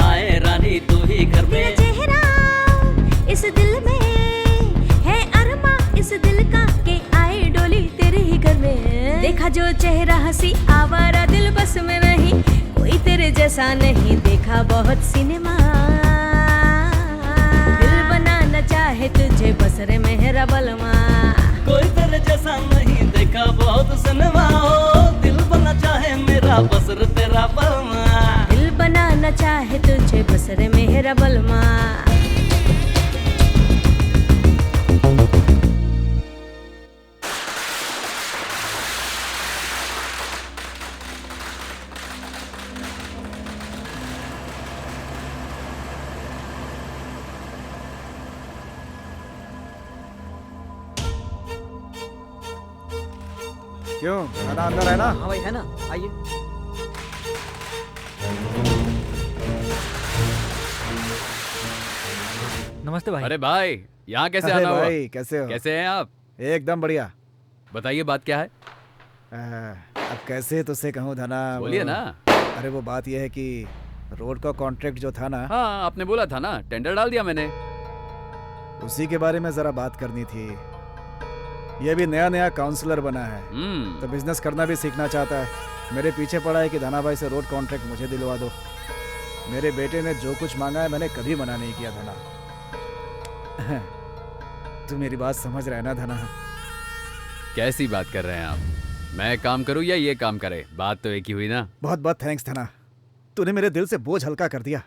आए रानी तू ही घर में। तेरा चेहरा इस दिल में है अरमा, इस दिल का के आए डोली तेरे ही घर में। देखा जो चेहरा हंसी आवारा दिल बस में नहीं, कोई तेरे जैसा नहीं देखा बहुत सिनेमा। दिल बनाना चाहे तुझे बस रे मेरा बलमा, कोई तेरे जैसा नहीं देखा बहुत सिनेमा हो, दिल बना चाहे मेरा बसर तेरा बलमा। दिल बनाना चाहे तुझे बस रे मेरा बलमा। क्यों खाना अंदर है ना? हाँ भाई है ना, आइए। नमस्ते भाई। अरे भाई यहाँ कैसे अरे आना हुआ? भाई, कैसे हो? कैसे हैं आप? एकदम बढ़िया। बताइए बात क्या है? अब कैसे तुझसे कहूँ धना? बोलिए ना। अरे वो बात यह है कि रोड का कॉन्ट्रैक्ट जो था ना, हाँ आपने बोला था ना, टेंडर डाल दिया मैंने। उसी के बारे में जरा बात करनी थी। ये भी नया नया काउंसलर बना है तो बिजनेस करना भी सीखना चाहता है। मेरे पीछे पड़ा है कि धना भाई से रोड कॉन्ट्रैक्ट मुझे दिलवा दो। मेरे बेटे ने जो कुछ मांगा है मैंने कभी मना नहीं किया धना। तू मेरी बात समझ रहा है ना धना? कैसी बात कर रहे हैं आप? मैं काम करूं या ये काम करे? बात तो एक ही हुई ना। बहुत बहुत थैंक्स धना, तूने मेरे दिल से बोझ हल्का कर दिया।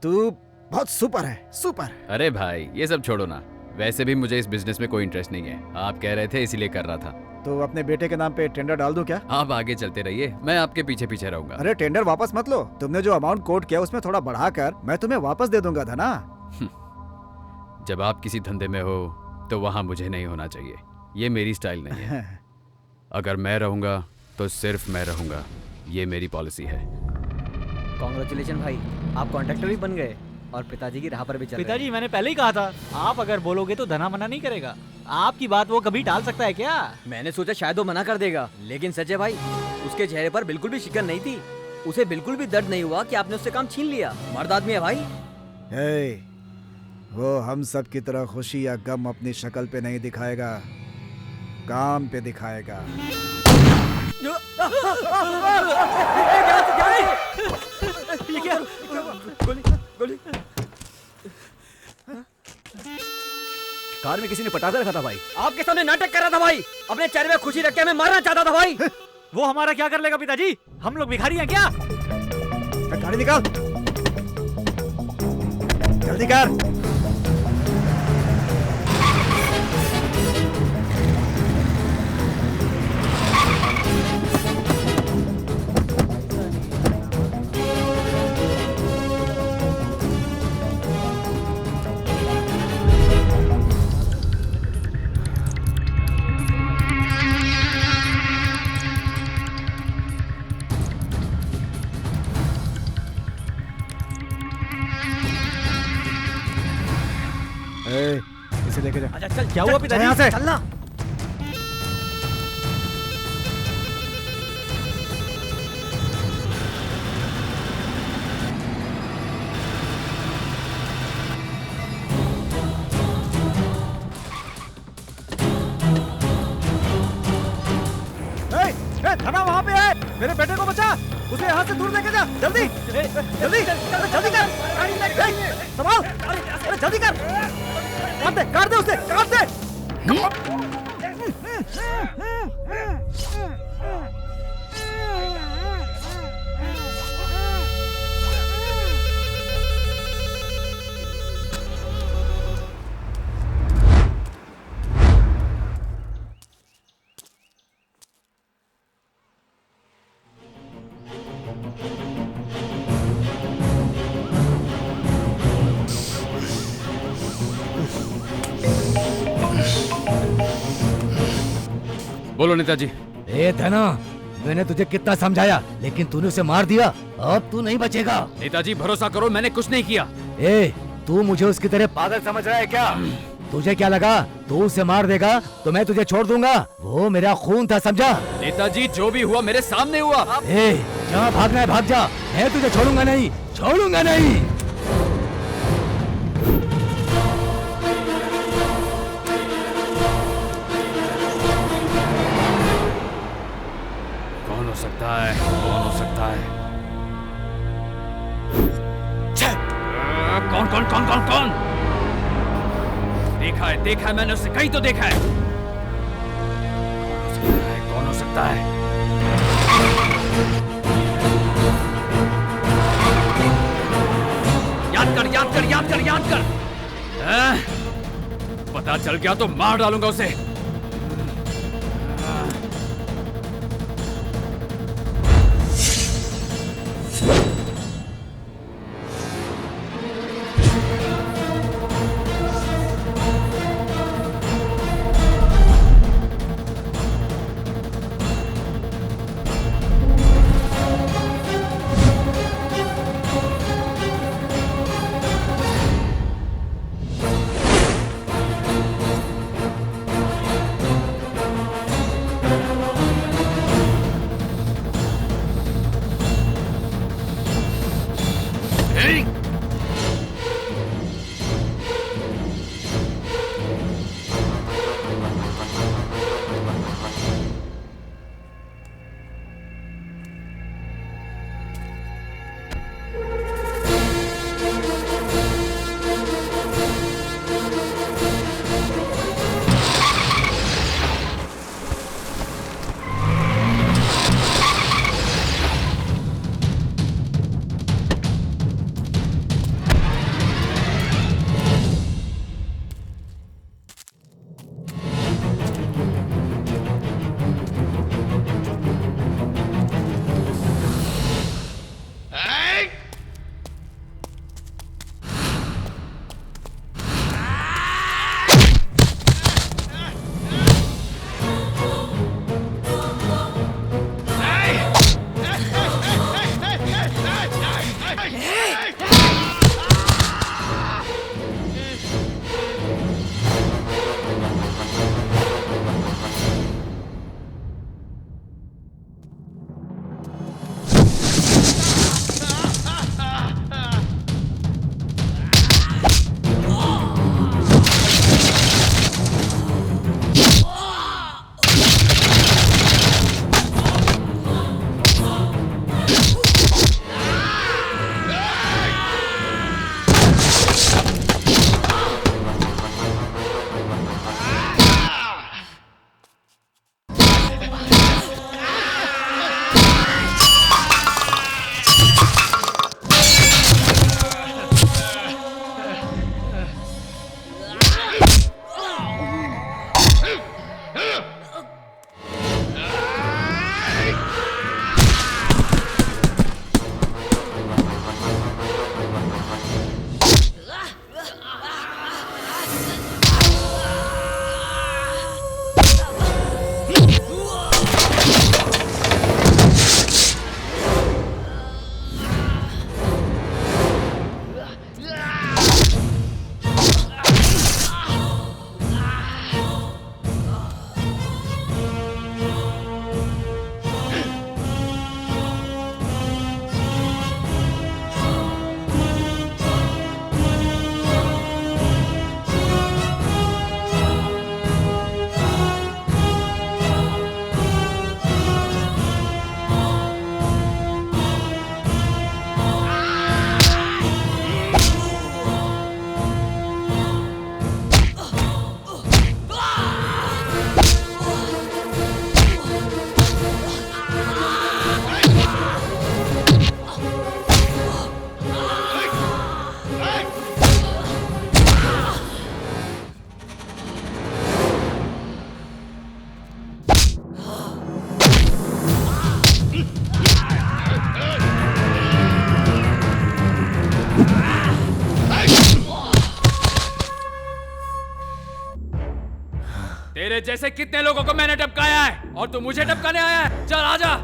तू बहुत सुपर है, सुपर। अरे भाई ये सब छोड़ो ना, वैसे भी मुझे इस बिजनेस में कोई इंटरेस्ट नहीं है। आप कह रहे थे इसीलिए कर रहा था। तो अपने बेटे के नाम पे टेंडर डाल दूं क्या? आप आगे चलते रहिए, मैं आपके पीछे पीछे रहूंगा। अरे टेंडर वापस मत लो, तुमने जो अमाउंट कोट किया उसमें थोड़ा बढ़ाकर मैं तुम्हें वापस दे दूंगा धना। जब आप किसी धंधे में हो तो वहां मुझे नहीं होना चाहिए, ये मेरी स्टाइल नहीं है। अगर मैं रहूंगा तो सिर्फ मैं रहूंगा, ये मेरी पॉलिसी है। कॉन्ग्रेचुलेशन भाई, आप कॉन्ट्रैक्टर भी बन गए। और पिताजी की राह पर भी चल रहे हैं। पिताजी मैंने पहले ही कहा था, आप अगर बोलोगे तो धना मना नहीं करेगा। आपकी बात वो कभी टाल सकता है क्या? मैंने सोचा शायद वो मना कर देगा, लेकिन सच है भाई, उसके चेहरे पर बिल्कुल भी शिकन नहीं थी। उसे बिल्कुल भी दर्द नहीं हुआ कि आपने उससे काम छीन लिया। मर्द आदमी है भाई। हे, वो हम सब की तरह खुशी या गम अपनी शक्ल पे नहीं दिखाएगा, काम पे दिखाएगा। ये क्या? गोली गोली। कार में किसी ने पटाखा रखा था भाई। आपके सामने नाटक कर रहा था भाई, अपने चेहरे में खुशी रख के हमें मारना चाहता था भाई। वो हमारा क्या कर लेगा पिताजी? हम लोग भिखारी हैं क्या? गाड़ी निकाल, जल्दी कर। इसे लेके जा। अच्छा चल, क्या हुआ पिताजी? यहाँ से चलना। धना वहाँ पे है, मेरे बेटे को बचा, उसे यहाँ से दूर लेके जा, जल्दी जल्दी जल्दी कर, संभाल, अरे जल्दी कर, काट दे उसे, काट दे। बोलो नेताजी। ए धना, मैंने तुझे कितना समझाया, लेकिन तूने उसे मार दिया। अब तू नहीं बचेगा। नेताजी भरोसा करो, मैंने कुछ नहीं किया। ए, तू मुझे उसकी तरह पागल समझ रहा है क्या? तुझे क्या लगा तू उसे मार देगा तो मैं तुझे छोड़ दूंगा? वो मेरा खून था, समझा? नेताजी जो भी हुआ मेरे सामने हुआ। ए, जहाँ भागना है भाग जा, मैं तुझे छोड़ूंगा नहीं, छोड़ूंगा नहीं। कौन हो सकता है? कौन हो सकता है? कौन कौन कौन कौन कौन? देखा है मैंने उसे कहीं तो देखा है। कौन हो सकता है? याद कर याद कर याद कर याद कर। पता चल गया तो मार डालूंगा उसे। तेरे जैसे कितने लोगों को मैंने टपकाया है और तू मुझे टपकाने आया है? चल आजा।